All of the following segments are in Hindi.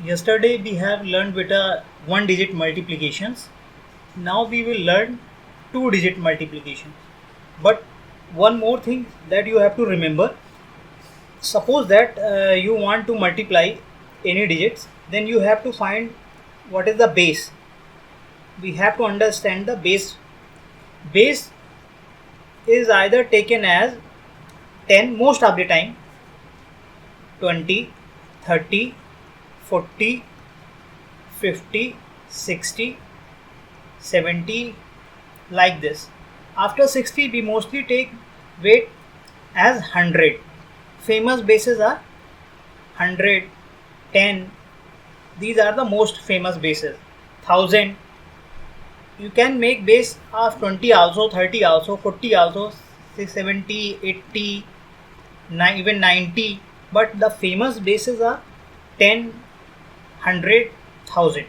Yesterday we have learned beta one digit multiplications. Now we will learn two digit multiplication. But one more thing that you have to remember. Suppose that you want to multiply any digits, then you have to find what is the base. We have to understand the base. Base is either taken as 10 most of the time, 20, 30, 40, 50, 60, 70, like this. After 60 we mostly take weight as 100. Famous bases are 100, 10. These are the most famous bases. 1000. You can make base of 20 also, 30 also, 40 also, 70, 80, even 90. But the famous bases are 10, 100, 1000.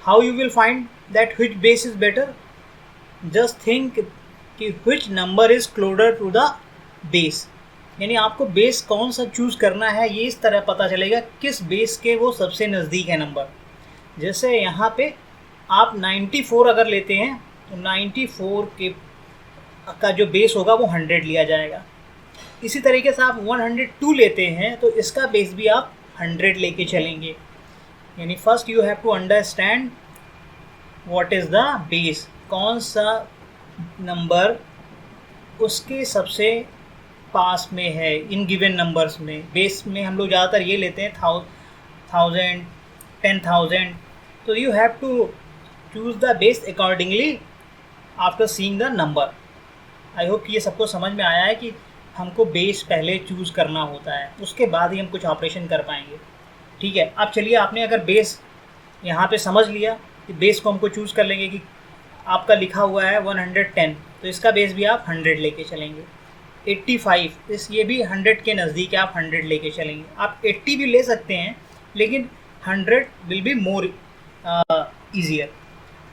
How you will find that which base is better? Just think कि which number is closer to the base. यानी आपको बेस कौन सा चूज़ करना है ये इस तरह पता चलेगा किस बेस के वो सबसे नज़दीक है नंबर. जैसे यहाँ पे आप 94 अगर लेते हैं तो 94 के का जो बेस होगा वो 100 लिया जाएगा. इसी तरीके से आप 102 लेते हैं तो इसका बेस भी आप 100 लेके चलेंगे. यानी first you have to understand what is the base. कौन सा नंबर उसके सबसे पास में है इन गिवन नंबर्स में. बेस में हम लोग ज़्यादातर ये लेते हैं 1000, 10,000. तो you have to choose the base accordingly after seeing the number. I hope कि ये सबको समझ में आया है कि हमको बेस पहले चूज़ करना होता है, उसके बाद ही हम कुछ ऑपरेशन कर पाएंगे. ठीक है. अब चलिए आपने अगर बेस यहाँ पे समझ लिया कि बेस को हमको चूज़ कर लेंगे कि आपका लिखा हुआ है 110 तो इसका बेस भी आप 100 लेके चलेंगे. 85 ये भी 100 के नज़दीक है, आप 100 लेके चलेंगे. आप 80 भी ले सकते हैं लेकिन 100 विल बी मोर ईजियर.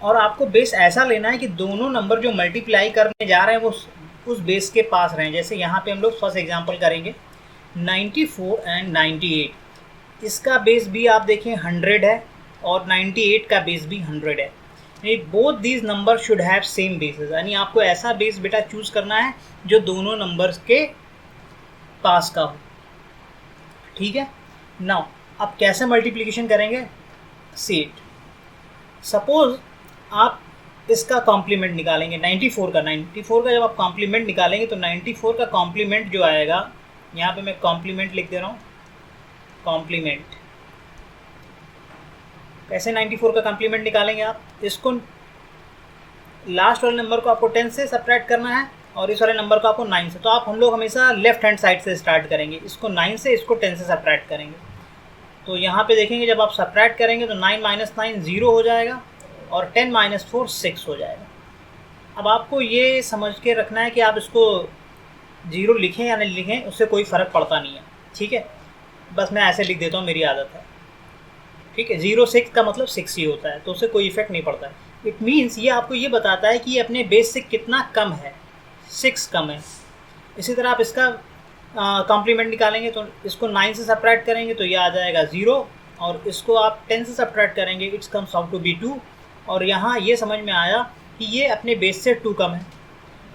और आपको बेस ऐसा लेना है कि दोनों नंबर जो मल्टीप्लाई करने जा रहे हैं वो उस बेस के पास रहें. जैसे यहाँ पे हम लोग फर्स्ट एग्जांपल करेंगे 94 एंड 98. इसका बेस भी आप देखें 100 है और 98 का बेस भी 100 है. Both these number should have same basis. यानी आपको ऐसा बेस बेटा चूज़ करना है जो दोनों नंबर्स के पास का हो. ठीक है. नाउ अब कैसे मल्टीप्लिकेशन करेंगे, सी इट. सपोज आप इसका कॉम्प्लीमेंट निकालेंगे 94 का जब आप कॉम्प्लीमेंट निकालेंगे तो 94 का कॉम्प्लीमेंट जो आएगा, यहाँ पे मैं कॉम्प्लीमेंट लिख दे रहा हूँ. कॉम्प्लीमेंट कैसे 94 का कॉम्प्लीमेंट निकालेंगे आप. इसको लास्ट वाले नंबर को आपको 10 से सब्ट्रैक्ट करना है और इस वाले नंबर को आपको 9 से. तो आप हम लोग हमेशा लेफ्ट हैंड साइड से स्टार्ट करेंगे. इसको 9 से, इसको 10 से सब्ट्रैक्ट करेंगे. तो यहाँ पे देखेंगे जब आप सब्ट्रैक्ट करेंगे तो 9 - 9 0 हो जाएगा और 10 - 4 6 हो जाएगा. अब आपको ये समझ के रखना है कि आप इसको 0 लिखें या नहीं लिखें उससे कोई फ़र्क पड़ता नहीं है. ठीक है. बस मैं ऐसे लिख देता हूँ, मेरी आदत है. ठीक है. 0 6 का मतलब 6 ही होता है तो उससे कोई इफेक्ट नहीं पड़ता है. इट मीन्स ये आपको ये बताता है कि ये अपने बेस से कितना कम है. 6 कम है. इसी तरह आप इसका कॉम्प्लीमेंट निकालेंगे तो इसको 9 से सब्ट्रैक्ट करेंगे तो ये आ जाएगा 0 और इसको आप 10 से सब्ट्रैक्ट करेंगे it's comes out to be 2. और यहाँ ये समझ में आया कि ये अपने बेस से 2 कम है.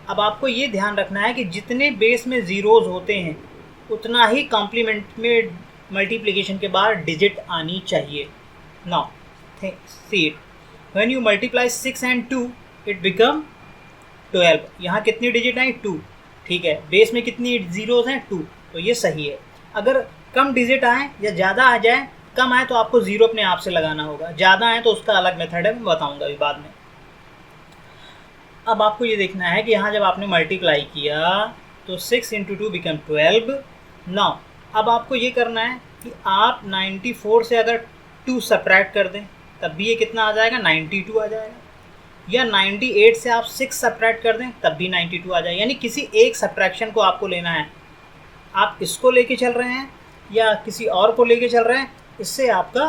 अब आपको ये ध्यान रखना है कि जितने बेस में ज़ीरोज़ होते हैं उतना ही कॉम्प्लीमेंट में मल्टीप्लिकेशन के बाद डिजिट आनी चाहिए. Now see it. When you multiply 6 and 2 it become 12. यहाँ कितनी डिजिट आई 2. ठीक है. बेस में कितनी ज़ीरोज़ हैं 2. तो ये सही है. अगर कम डिजिट आए या ज़्यादा आ जाए, कम आए तो आपको 0 अपने आप से लगाना होगा, ज़्यादा आए तो उसका अलग मेथड है, मैं बताऊँगा अभी बाद में. अब आपको ये देखना है कि यहाँ जब आपने मल्टीप्लाई किया तो 6 × 2 बिकम 12. नाउ अब आपको ये करना है कि आप 94 से अगर 2 सब्ट्रैक्ट कर दें तब भी ये कितना आ जाएगा 92 आ जाएगा. या 98 से आप 6 सब्ट्रैक्ट कर दें तब भी 92 आ जाएगा. यानी किसी एक सब्ट्रैक्शन को आपको लेना है. आप इसको लेके चल रहे हैं या किसी और को लेके चल रहे हैं, इससे आपका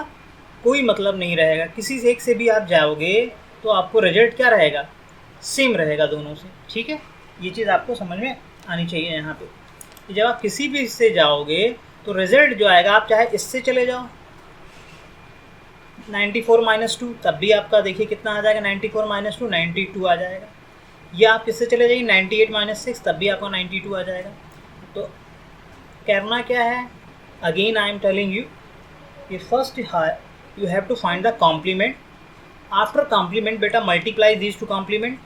कोई मतलब नहीं रहेगा. किसी एक से भी आप जाओगे तो आपको रिजल्ट क्या रहेगा, सेम रहेगा दोनों से. ठीक है. ये चीज़ आपको समझ में आनी चाहिए यहाँ पे कि जब आप किसी भी इससे जाओगे तो रिज़ल्ट जो आएगा, आप चाहे इससे चले जाओ 94 माइनस 2, तब भी आपका देखिए कितना आ जाएगा, 94 माइनस 2 92 आ जाएगा। या आप किससे चले जाइए 98 माइनस 6, तब भी आपको 92 आ जाएगा। तो करना क्या है, again I am telling you, ये first you have to find the complement. After complement बेटा multiply these two complement.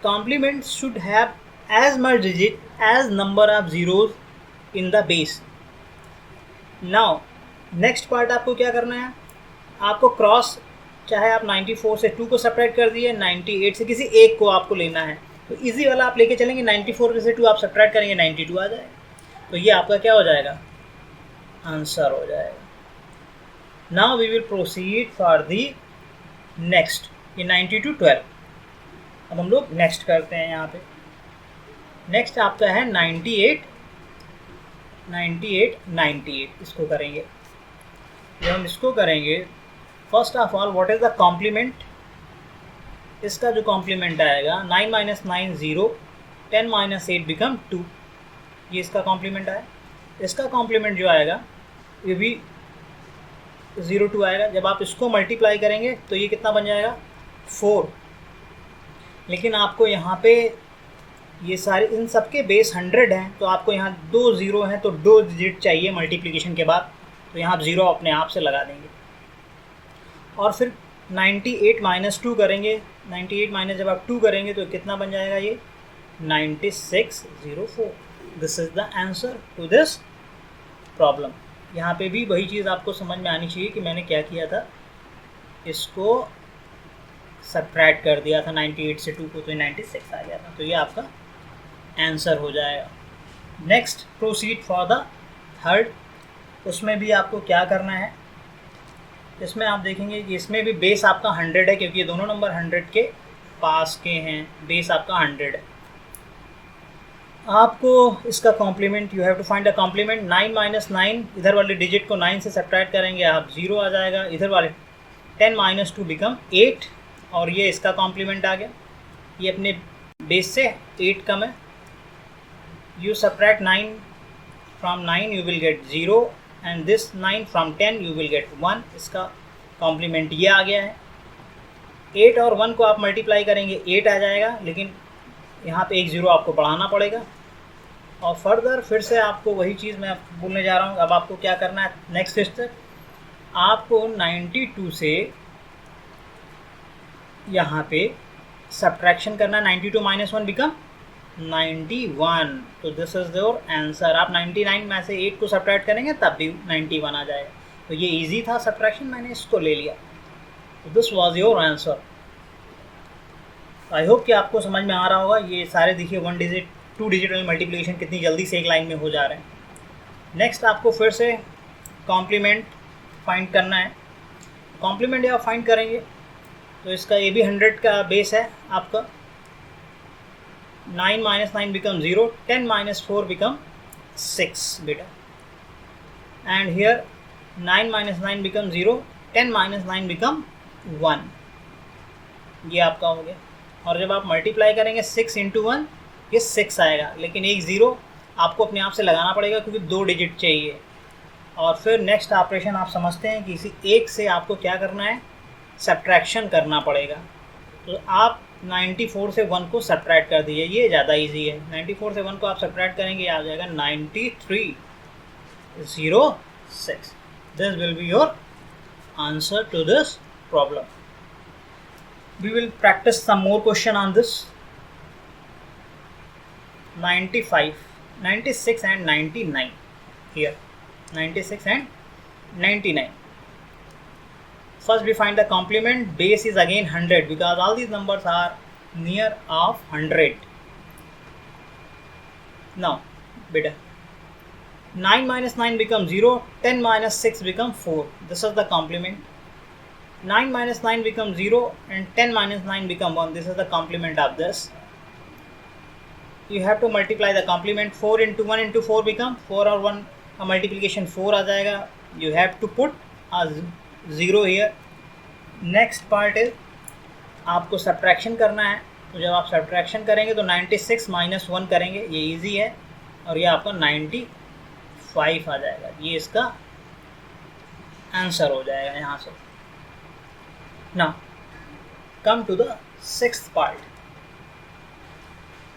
Complement should have as much digit as number of zeros in the base. Now next part आपको क्या करना है, आपको क्रॉस, चाहे आप 94 से 2 को सब्ट्रैक्ट कर दिए, 98 से किसी एक को आपको लेना है, तो इजी वाला आप लेके चलेंगे, 94 से 2 आप सब्ट्रैक्ट करेंगे 92 आ जाएगा। तो ये आपका क्या हो जाएगा, आंसर हो जाएगा। Now we will proceed for the next, ये 92 12। अब हम लोग नेक्स्ट करते हैं। यहाँ पे नेक्स्ट आपका है 98 98 98। इसको करेंगे, जब हम इसको करेंगे, first of all what is the complement. इसका जो कॉम्प्लीमेंट आएगा 9 माइनस 9 0, 10 माइनस 8 बिकम 2, ये इसका कॉम्प्लीमेंट आया। इसका कॉम्प्लीमेंट जो आएगा ये भी 02 आएगा। जब आप इसको मल्टीप्लाई करेंगे तो ये कितना बन जाएगा 4। लेकिन आपको यहाँ पे ये सारे इन सब के बेस 100 हैं, तो आपको यहाँ 2 ज़ीरो हैं, तो 2 डिजिट चाहिए मल्टीप्लिकेशन के बाद, तो यहाँ आप ज़ीरो अपने आप से लगा देंगे। और फिर 98 माइनस 2 करेंगे, 98 माइनस जब आप 2 करेंगे तो कितना बन जाएगा ये 9604। This is the answer to this problem. यहाँ पे भी वही चीज़ आपको समझ में आनी चाहिए कि मैंने क्या किया था, इसको सब्ट्रैक्ट कर दिया था 98 से 2 को, तो 96 आ गया था। तो ये आपका आंसर हो जाएगा। Next proceed for the third. उसमें भी आपको क्या करना है, इसमें आप देखेंगे कि इसमें भी बेस आपका 100 है, क्योंकि ये दोनों नंबर 100 के पास के हैं, बेस आपका 100 है। आपको इसका complement, you have to find the complement. 9 minus 9, इधर वाले डिजिट को 9 से सब्ट्रैक्ट करेंगे आप 0 आ जाएगा। इधर वाले 10 माइनस 2 बिकम 8, और ये इसका कॉम्प्लीमेंट आ गया। ये अपने बेस से 8 कम है। You subtract 9 from 9 you will get 0, and this 9 from 10 you will get 1। इसका कॉम्प्लीमेंट ये आ गया है। 8 और 1 को आप मल्टीप्लाई करेंगे 8 आ जाएगा, लेकिन यहाँ पे एक 0 आपको बढ़ाना पड़ेगा। और फर्दर फिर से आपको वही चीज़ मैं बोलने जा रहा हूँ। अब आपको क्या करना है, नेक्स्ट स्टेप, आपको 92 से यहाँ पे सब्ट्रैक्शन करना है। 92 माइनस 1 बिकम 91। तो दिस इज योर आंसर। आप 99 में से 8 को सब्ट्रैक्ट करेंगे तब भी 91 आ जाएगा। तो ये इजी था सब्ट्रैक्शन, मैंने इसको ले लिया। तो this was your answer. I hope कि आपको समझ में आ रहा होगा। ये सारे देखिए 1 डिजिट 2 डिजिट वाली मल्टीप्लिकेशन कितनी जल्दी से एक लाइन में हो जा रहे हैं। नेक्स्ट आपको फिर से कॉम्प्लीमेंट फाइंड करना है। कॉम्प्लीमेंट आप फाइंड करेंगे तो इसका ये भी 100 का बेस है आपका। 9 माइनस 9 बिकम 0, 10 माइनस 4 बिकम 6 बेटा, and here 9 minus 9 become 0, 10 minus 9 become 1। ये आपका हो गया। और जब आप मल्टीप्लाई करेंगे 6 इंटू 1, ये 6 आएगा, लेकिन एक 0 आपको अपने आप से लगाना पड़ेगा क्योंकि 2 डिजिट चाहिए। और फिर नेक्स्ट ऑपरेशन आप समझते हैं कि इसी एक से आपको क्या करना है, सब्ट्रैक्शन करना पड़ेगा। तो आप 94 से 1 को सब्ट्रैक्ट कर दीजिए, ये ज़्यादा इजी है। 94 से 1 को आप सब्ट्रैक्ट करेंगे, आ जाएगा 9306। This will be your answer to this problem. We will practice some more question on this. 95, 96 and 99 here, 96 and 99. First we find the complement. Base is again 100 because all these numbers are near of 100. Now beta 9 minus 9 becomes 0, 10 minus 6 becomes 4. This is the complement. 9 minus 9 becomes 0 and 10 minus 9 becomes 1. This is the complement of this. You have to multiply the complement. 4 into 1 into 4 become 4 और 1 का multiplication 4 आ जाएगा. You have to put a 0 here. Next part is आपको सब्ट्रैक्शन करना है. तो जब आप सब्ट्रैक्शन करेंगे तो 96 माइनस 1 करेंगे, ये इजी है, और ये आपका 95 आ जाएगा. ये इसका आंसर हो जाएगा यहाँ से. Now come to the sixth part.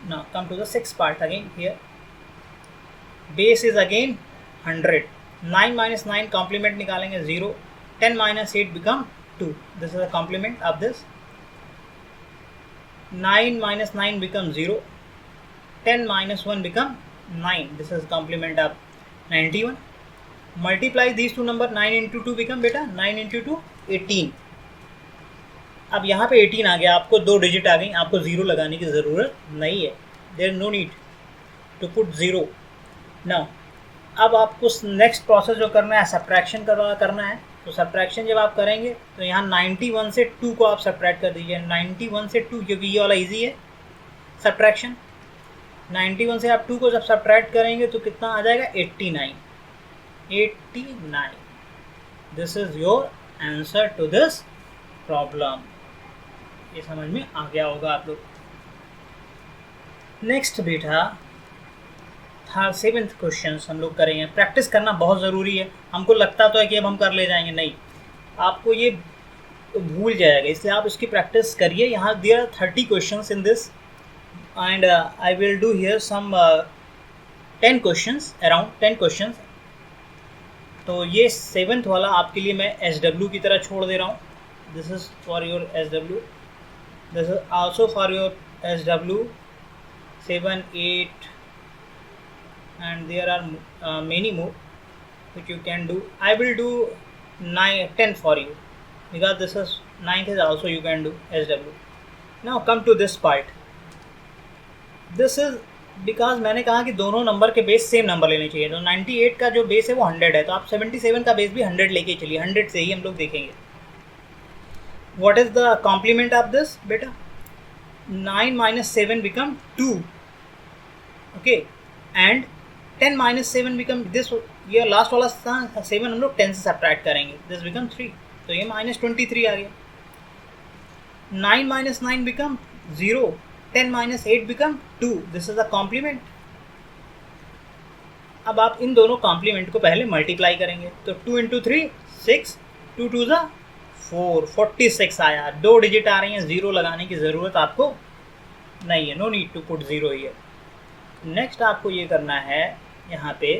Now come to the sixth part again here. Base is again 100. 9 minus 9 complement निकालेंगे 0. 10 minus 8 become 2. This is a complement of this. 9 minus 9 become 0. 10 minus 1 become 9. This is complement of 91. Multiply these two number. 9 into 2 become बेटा 9 into 2 18. अब यहाँ पे 18 आ गया, आपको दो डिजिट आ गई, आपको ज़ीरो लगाने की ज़रूरत नहीं है. There no need to put zero. Now अब आपको नेक्स्ट प्रोसेस जो करना है सब्ट्रैक्शन करना है. तो सब्ट्रैक्शन जब आप करेंगे तो यहाँ 91 से 2 को आप सब्ट्रैक्ट कर दीजिए. 91 से 2, क्योंकि ये वाला इजी है सब्ट्रैक्शन. 91 से आप 2 को जब सब्ट्रैक्ट करेंगे तो कितना आ जाएगा 89. This is your answer to this problem. ये समझ में आ गया होगा आप लोग. नेक्स्ट बेटा था 7th क्वेश्चन हम लोग करेंगे. प्रैक्टिस करना बहुत ज़रूरी है. हमको लगता तो है कि अब हम कर ले जाएंगे, नहीं, आपको ये भूल जाएगा, इसलिए आप इसकी प्रैक्टिस करिए. यहाँ there 30 questions in this and I will do here some 10 questions, around 10 questions. तो ये 7th वाला आपके लिए मैं SW की तरह छोड़ दे रहा हूँ. This is for your SW. This is also for your SW 7, 8 and there are many more which you can do. I will do 9, 10 for you because this is 9th is also you can do SW. Now come to this part. This is because मैंने कहा कि दोनों नंबर के बेस सेम नंबर लेने चाहिए. तो 98 का जो बेस है वो 100 है, तो आप 77 का बेस भी 100 लेके चलिए. 100 से ही हम लोग देखेंगे. What is the complement of this बेटा? 9 minus 7 become 2. Okay, and 10 minus 7 become this. ये लास्ट वाला 7 हम लोग 10 से सब्ट्रैक्ट करेंगे. दिस बिकम 3, तो ये -23 आ गया. 9 minus 9 become 0. 10 minus 8 become 2. This is a compliment. अब आप इन दोनों कॉम्प्लीमेंट को पहले मल्टीप्लाई करेंगे. तो 2 into 3 6, 2 2 ज़ा 4, 46 आया. दो डिजिट आ रही हैं, ज़ीरो लगाने की ज़रूरत आपको नहीं है. No need to put zero here. Next आपको ये करना है यहाँ पे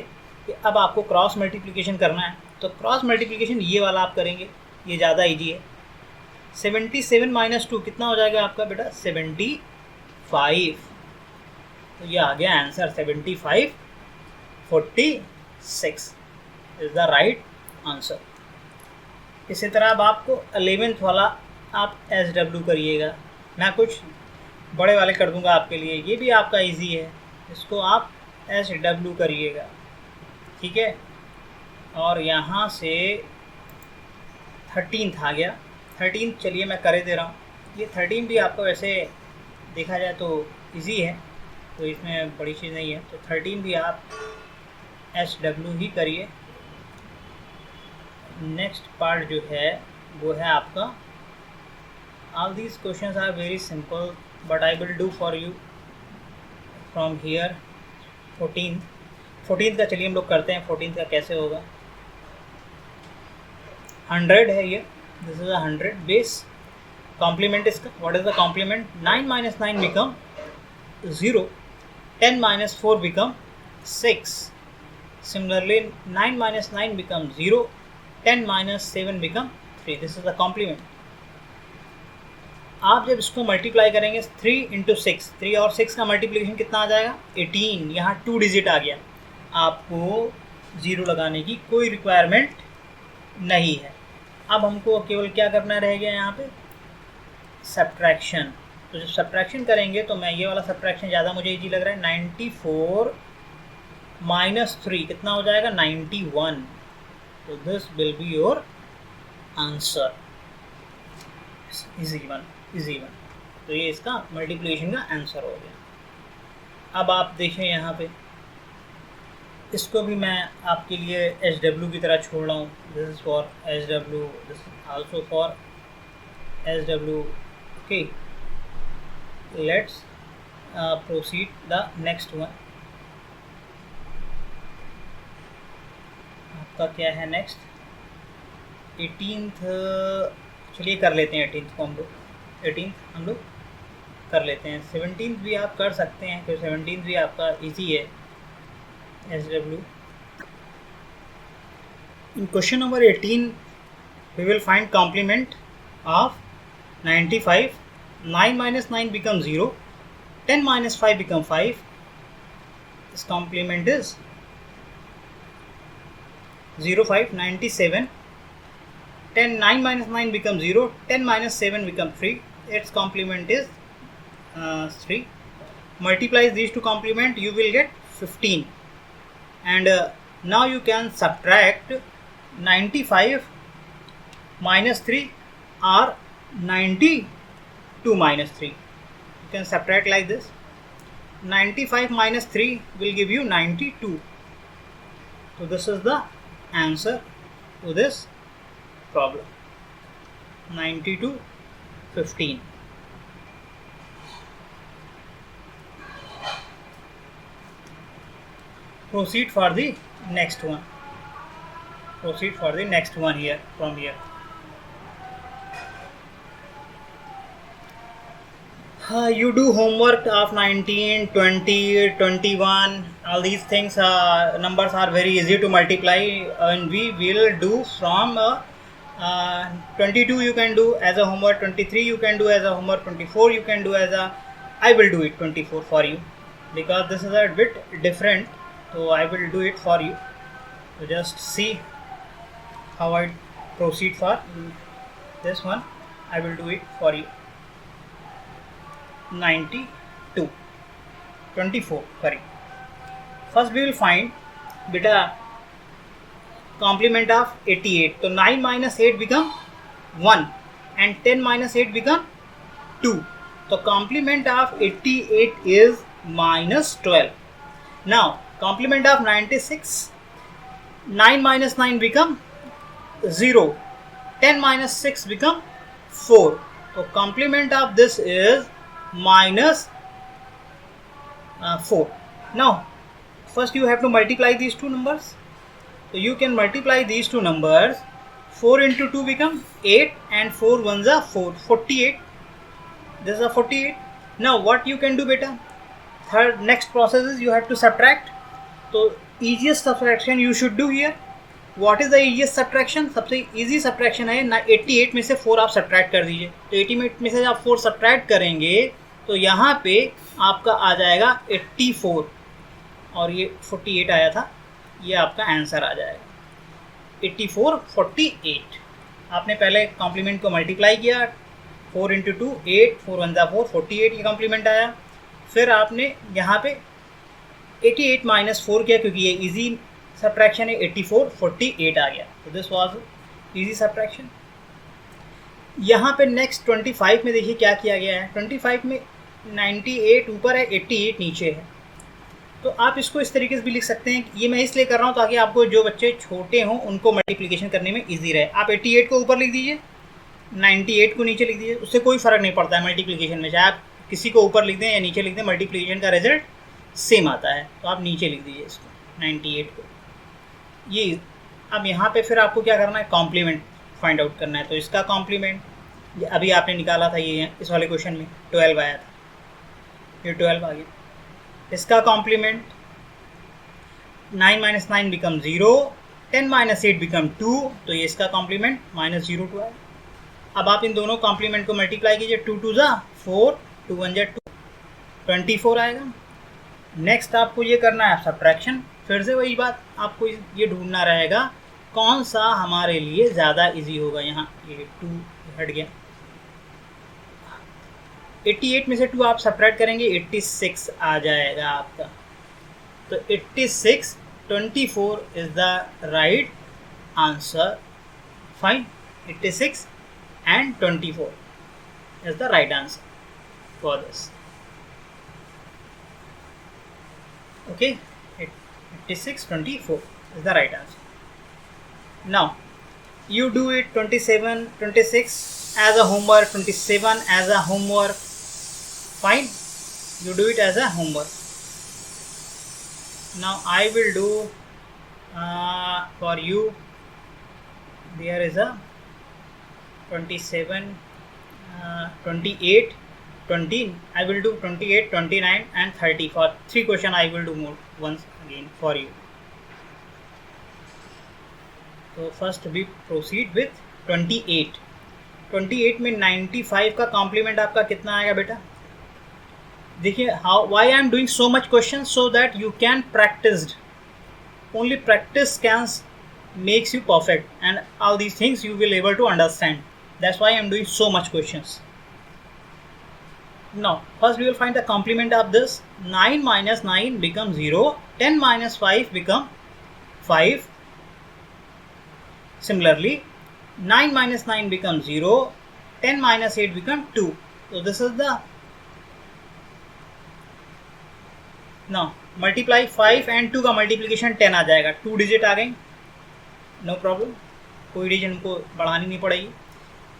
कि अब आपको क्रॉस मल्टीप्लिकेशन करना है. तो क्रॉस मल्टीप्लिकेशन ये वाला आप करेंगे, ये ज़्यादा इजी है. 77 minus 2 कितना हो जाएगा आपका बेटा? 75. तो ये आ गया answer 75, 46 is the right answer. इसी तरह अब आपको 11th वाला आप SW करिएगा. मैं कुछ बड़े वाले कर दूंगा आपके लिए, ये भी आपका इजी है. इसको आप SW करिएगा, ठीक है. और यहाँ से 13th आ गया. 13th चलिए मैं करे दे रहा हूँ. ये 13 भी आपको वैसे देखा जाए तो इजी है, तो इसमें बड़ी चीज़ नहीं है. तो 13 भी आप SW ही करिए. नेक्स्ट पार्ट जो है वो है आपका, all these questions are very simple but I will do for you from here. 14th का चलिए हम लोग करते हैं. 14th का कैसे होगा? 100 है ये. This is 100 base. कॉम्प्लीमेंट इसका, what is the complement? 9 minus 9 become 0. 10 minus 4 become 6. Similarly 9 minus 9 become 0. 10 minus 7 become 3. This is the complement. आप जब इसको मल्टीप्लाई करेंगे 3 into 6, 3 और 6 का मल्टीप्लिकेशन कितना आ जाएगा? 18. यहाँ 2 डिजिट आ गया. आपको ज़ीरो लगाने की कोई रिक्वायरमेंट नहीं है. अब हमको केवल क्या करना रह गया यहाँ पे? सब्ट्रैक्शन. तो जब सब्ट्रैक्शन करेंगे तो मैं ये वाला सब्ट्रैक्शन ज़्यादा मुझे इजी लग रहा है. 94 minus 3 कितना हो जाएगा? 91. तो this will be your answer. Easy one. तो ये इसका मल्टीप्लिकेशन का आंसर हो गया. अब आप देखें यहाँ पे, इसको भी मैं आपके लिए SW की तरह छोड़ रहा हूँ. This is for SW, this also for SW. Okay, let's proceed the next one. आपका क्या है नेक्स्ट? 18th चलिए कर लेते हैं 18th को हम लोग, 18th हम लोग कर लेते हैं। 17th भी आप कर सकते हैं, फिर 17th भी आपका इजी है। SW in question number 18 we will find complement of 95. 9 minus 9 becomes 0, 10 minus 5 become 5. This complement is 0, 5, 97. 10, 9 minus 9 becomes 0, 10 minus 7 becomes 3. Its complement is 3. Multiply these two complement, you will get 15. And now you can subtract 95 minus 3 or 92 minus 3. You can subtract like this. 95 minus 3 will give you 92. So this is the answer to this problem. 92, 15. Proceed for the next one. Proceed for the next one here, from here. You do homework of 19, 20, 21. All these things, numbers are very easy to multiply, and we will do from 22 you can do as a homework, 23 you can do as a homework, 24 you can do as a, I will do it 24 for you because this is a bit different, so I will do it for you. So just see how I proceed for this one. I will do it for you. 92, 24, sorry. First we will find beta complement of 88. So 9 minus 8 become 1 and 10 minus 8 become 2. So complement of 88 is minus 12. Now complement of 96, 9 minus 9 become 0, 10 minus 6 become 4. So complement of this is minus 4. Now first you have to multiply these two numbers. So you can multiply these two numbers. 4 into 2 become 8 and 4 ones are 4, 48. This is a 48. Now what you can do beta? Third next process is you have to subtract. So easiest subtraction you should do here. What is the easiest subtraction? सबसे easy subtraction है ना, 88 में से 4 आप subtract कर दीजिए. तो 88 में से आप 4 subtract करेंगे तो यहाँ पे आपका आ जाएगा 84 और ये 48 आया था, ये आपका आंसर आ जाएगा 84, 48. आपने पहले कॉम्प्लीमेंट को मल्टीप्लाई किया, 4 इंटू 2 8, 4 1 4, 48 ये कॉम्प्लीमेंट आया. फिर आपने यहाँ पे 88 माइनस 4 किया क्योंकि ये इजी सब्ट्रैक्शन है, 84, 48 आ गया. तो दिस वाज इजी सब्ट्रैक्शन. यहाँ पे नेक्स्ट 25 में देखिए क्या किया गया है. 25 में 98 ऊपर है, 88 नीचे है. तो आप इसको इस तरीके से भी लिख सकते हैं. ये मैं इसलिए कर रहा हूँ ताकि आपको जो बच्चे छोटे हों उनको मल्टीप्लिकेशन करने में इजी रहे. आप 88 को ऊपर लिख दीजिए, 98 को नीचे लिख दीजिए, उससे कोई फ़र्क नहीं पड़ता है मल्टीप्लिकेशन में. चाहे आप किसी को ऊपर लिख दें या नीचे लिख दें, मल्टीप्लिकेशन का रिजल्ट सेम आता है. तो आप नीचे लिख दीजिए इसको 98 को. ये अब यहाँ पे फिर आपको क्या करना है, कॉम्प्लीमेंट फाइंड आउट करना है. तो इसका कॉम्प्लीमेंट अभी आपने निकाला था, ये इस वाले क्वेश्चन में 12 आया था, ये 12 आ गया. इसका complement 9 minus 9 become 0, 10 minus 8 become 2. तो ये इसका कॉम्प्लीमेंट माइनस 0 2 आया. अब आप इन दोनों कॉम्प्लीमेंट को मल्टीप्लाई कीजिए, 2 2 ज़ा 4, 2 1 ज़ा 2, 24 आएगा. नेक्स्ट आपको ये करना है सब्ट्रैक्शन. फिर से वही बात, आपको ये ढूंढना रहेगा कौन सा हमारे लिए ज़्यादा इजी होगा. यहाँ ये 2 हट गया. 88 में से 2 आप सब्ट्रैक्ट करेंगे, 86 आ जाएगा आपका. तो 86, 24 is the right answer. Fine, 86 and 24 is the right answer for this. Okay, 86, 24 is the right answer. Now you do it 27, 26 as a homework, 27 as a homework. Fine, you do it as a homework. Now I will do for you. There is a 27, 28, 20. I will do 28, 29 and 30. For 3 question I will do more once again for you. So first we proceed with 28. 28 में 95 का कॉम्प्लीमेंट आपका कितना आएगा बेटा? देखिए, how why I am doing so much question, so that you can practised. Only practice can makes you perfect, and all these things you will able to understand. That's why I am doing so much questions. Now first we will find the complement of this. 9 minus 9 becomes 0. 10 minus 5 become 5. Similarly 9 minus 9 becomes 0. 10 minus 8 become 2. So this is the, now multiply 5 and 2 का multiplication 10 आ जाएगा. 2 डिजिट आ गई, नो प्रॉब्लम, कोई रीजन को बढ़ानी नहीं पड़ेगी.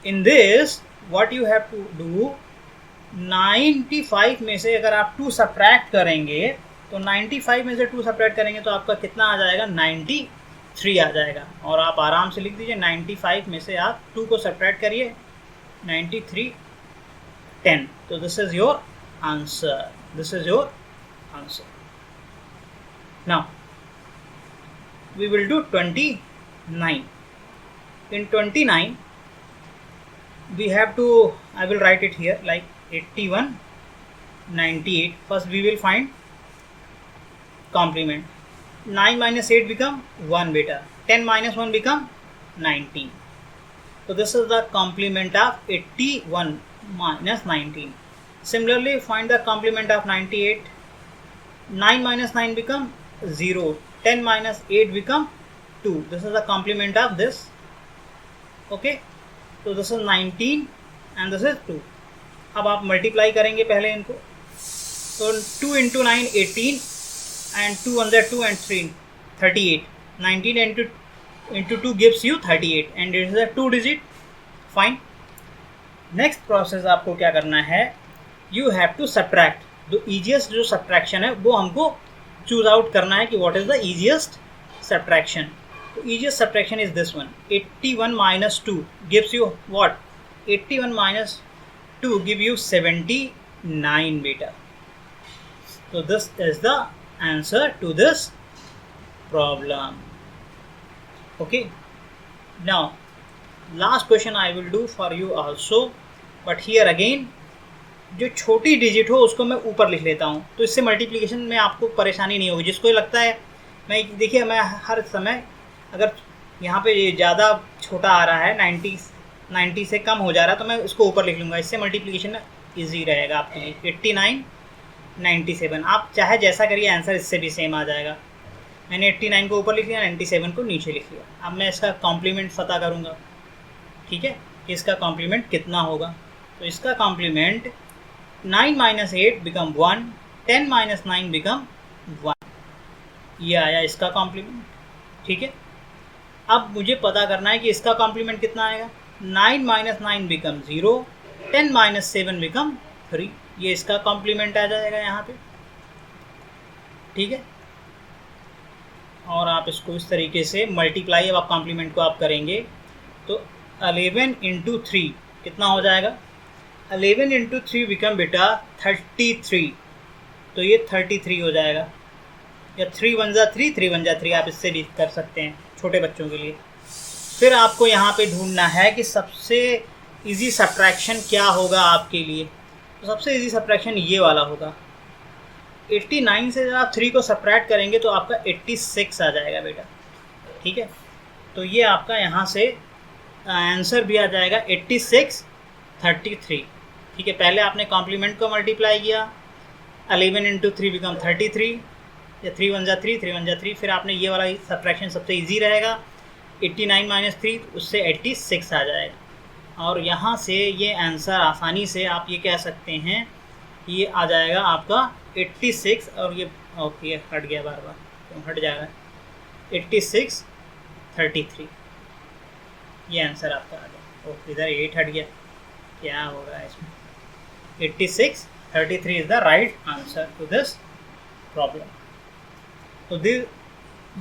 In this what you have to do, 95 में से अगर आप 2 सब्ट्रैक्ट करेंगे तो 95 में से 2 सब्ट्रैक्ट करेंगे तो आपका कितना आ जाएगा? 93 आ जाएगा. और आप आराम से लिख दीजिए 95 में से आप 2 को सब्ट्रैक्ट करिए, 93 10. तो this is your answer. This is your answer. Now we will do 29. In 29 we have to, I will write it here like 81, 98. First we will find complement. 9 minus 8 become 1 beta. 10 minus 1 become 19. So this is the complement of 81 minus 19. Similarly find the complement of 98. 9 minus 9 become 0. 10 minus 8 become 2. This is the complement of this. Okay, so this is 19 and this is 2. अब आप मल्टीप्लाई करेंगे पहले इनको, तो 2 into 9 18 and 2 1 2 and 3 38. 19 into 2 gives you 38 and it is a 2 digit. Fine. Next process आपको क्या करना है, यू हैव टू सब्ट्रैक्ट. जो ईजिएस्ट जो सब्ट्रैक्शन है वो हमको चूज आउट करना है कि what is the easiest subtraction. तो easiest subtraction is this one. 81 minus 2 gives you what? 81 minus 2 give you 79 beta. So this is the answer to this problem. Okay. Now last question I will do for you also, but here again जो छोटी डिजिट हो उसको मैं ऊपर लिख लेता हूँ, तो इससे मल्टीप्लिकेशन में आपको परेशानी नहीं होगी. जिसको लगता है मैं, देखिए मैं हर समय अगर यहाँ पे ये ज़्यादा छोटा आ रहा है, 90 से कम हो जा रहा है, तो मैं इसको ऊपर लिख लूँगा. इससे मल्टीप्लिकेशन ईजी रहेगा आपके लिए. 89 97, आप चाहे जैसा करिए आंसर इससे भी सेम आ जाएगा. मैंने 89 को ऊपर लिख लिया, 97 को नीचे लिख लिया. अब मैं इसका कॉम्प्लीमेंट पता करूँगा, ठीक है, कि इसका कॉम्प्लीमेंट कितना होगा. तो इसका complement 9 minus 8 become 1, 10 minus 9 become 1. ये आया इसका कॉम्प्लीमेंट. ठीक है, अब मुझे पता करना है कि इसका कॉम्प्लीमेंट कितना आएगा. 9 minus 9 become 0, 10 minus 7 become 3. ये इसका कॉम्प्लीमेंट आ जाएगा यहाँ पे. ठीक है, और आप इसको इस तरीके से मल्टीप्लाई, अब आप कॉम्प्लीमेंट को आप करेंगे तो 11 into 3 कितना हो जाएगा. 11 into 3 बिकम बेटा 33. तो ये 33 हो जाएगा, या 3 1 जा 3, 3 1 जा 3, आप इससे भी कर सकते हैं छोटे बच्चों के लिए. फिर आपको यहाँ पे ढूंढना है कि सबसे इजी सब्ट्रैक्शन क्या होगा आपके लिए. तो सबसे इजी सब्ट्रैक्शन ये वाला होगा. 89 से जब आप 3 को सब्ट्रैक्ट करेंगे तो आपका 86 आ जाएगा बेटा. ठीक है, तो ये आपका यहाँ से आंसर भी आ जाएगा 86 33. ठीक है, पहले आपने कॉम्प्लीमेंट को मल्टीप्लाई किया, 11 into 3 बिकम 33, या 3 1 जा 3, 3 1 जा 3. फिर आपने ये वाला सब्ट्रैक्शन सबसे इजी रहेगा. 89 माइनस 3 उससे 86 आ जाएगा. और यहाँ से ये आंसर आसानी से आप ये कह सकते हैं, ये आ जाएगा आपका 86. और ये ओके हट गया, बार बार तो हट जाएगा. 86 33 ये आंसर आपका आ गया. ओके, इधर 8 हट गया, क्या होगा इसमें. 86 33 is the right answer to this problem. तो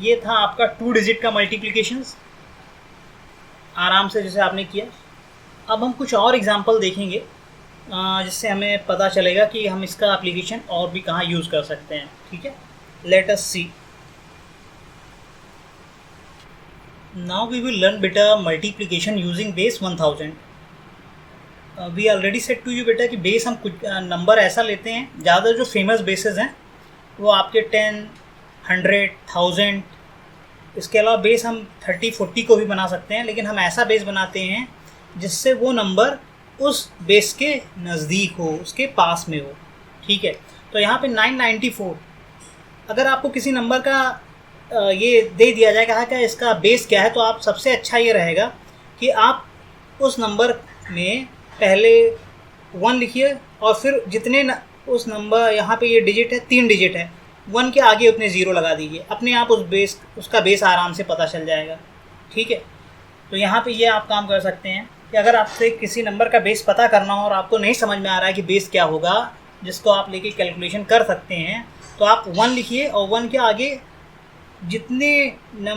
ये था आपका 2 डिजिट का मल्टीप्लिकेशंस. आराम से जैसे आपने किया. अब हम कुछ और एग्जांपल देखेंगे जिससे हमें पता चलेगा कि हम इसका एप्लीकेशन और भी कहाँ यूज़ कर सकते हैं. ठीक है, let us see. Now we will learn बेटा multiplication using base 1000. We already set to you बेटा कि बेस हम कुछ नंबर ऐसा लेते हैं, ज़्यादा जो फेमस बेसेस हैं वो आपके 10, 100, 1000. इसके अलावा बेस हम 30, 40 को भी बना सकते हैं, लेकिन हम ऐसा बेस बनाते हैं जिससे वो नंबर उस बेस के नज़दीक हो, उसके पास में हो. ठीक है, तो यहाँ पे 994, अगर आपको किसी नंबर का ये दे दिया जाए कहा कि इसका बेस क्या है, तो आप सबसे अच्छा ये रहेगा कि आप उस नंबर में पहले 1 लिखिए और फिर जितने उस नंबर यहाँ पे ये डिजिट है, 3 डिजिट है, 1 के आगे उतने 0 लगा दीजिए. अपने आप उसका बेस आराम से पता चल जाएगा. ठीक है, तो यहाँ पे ये आप काम कर सकते हैं कि अगर आपसे किसी नंबर का बेस पता करना हो और आपको नहीं समझ में आ रहा है कि बेस क्या होगा जिसको आप लेके कैलकुलेशन कर सकते हैं, तो आप 1 लिखिए और 1 के आगे जितने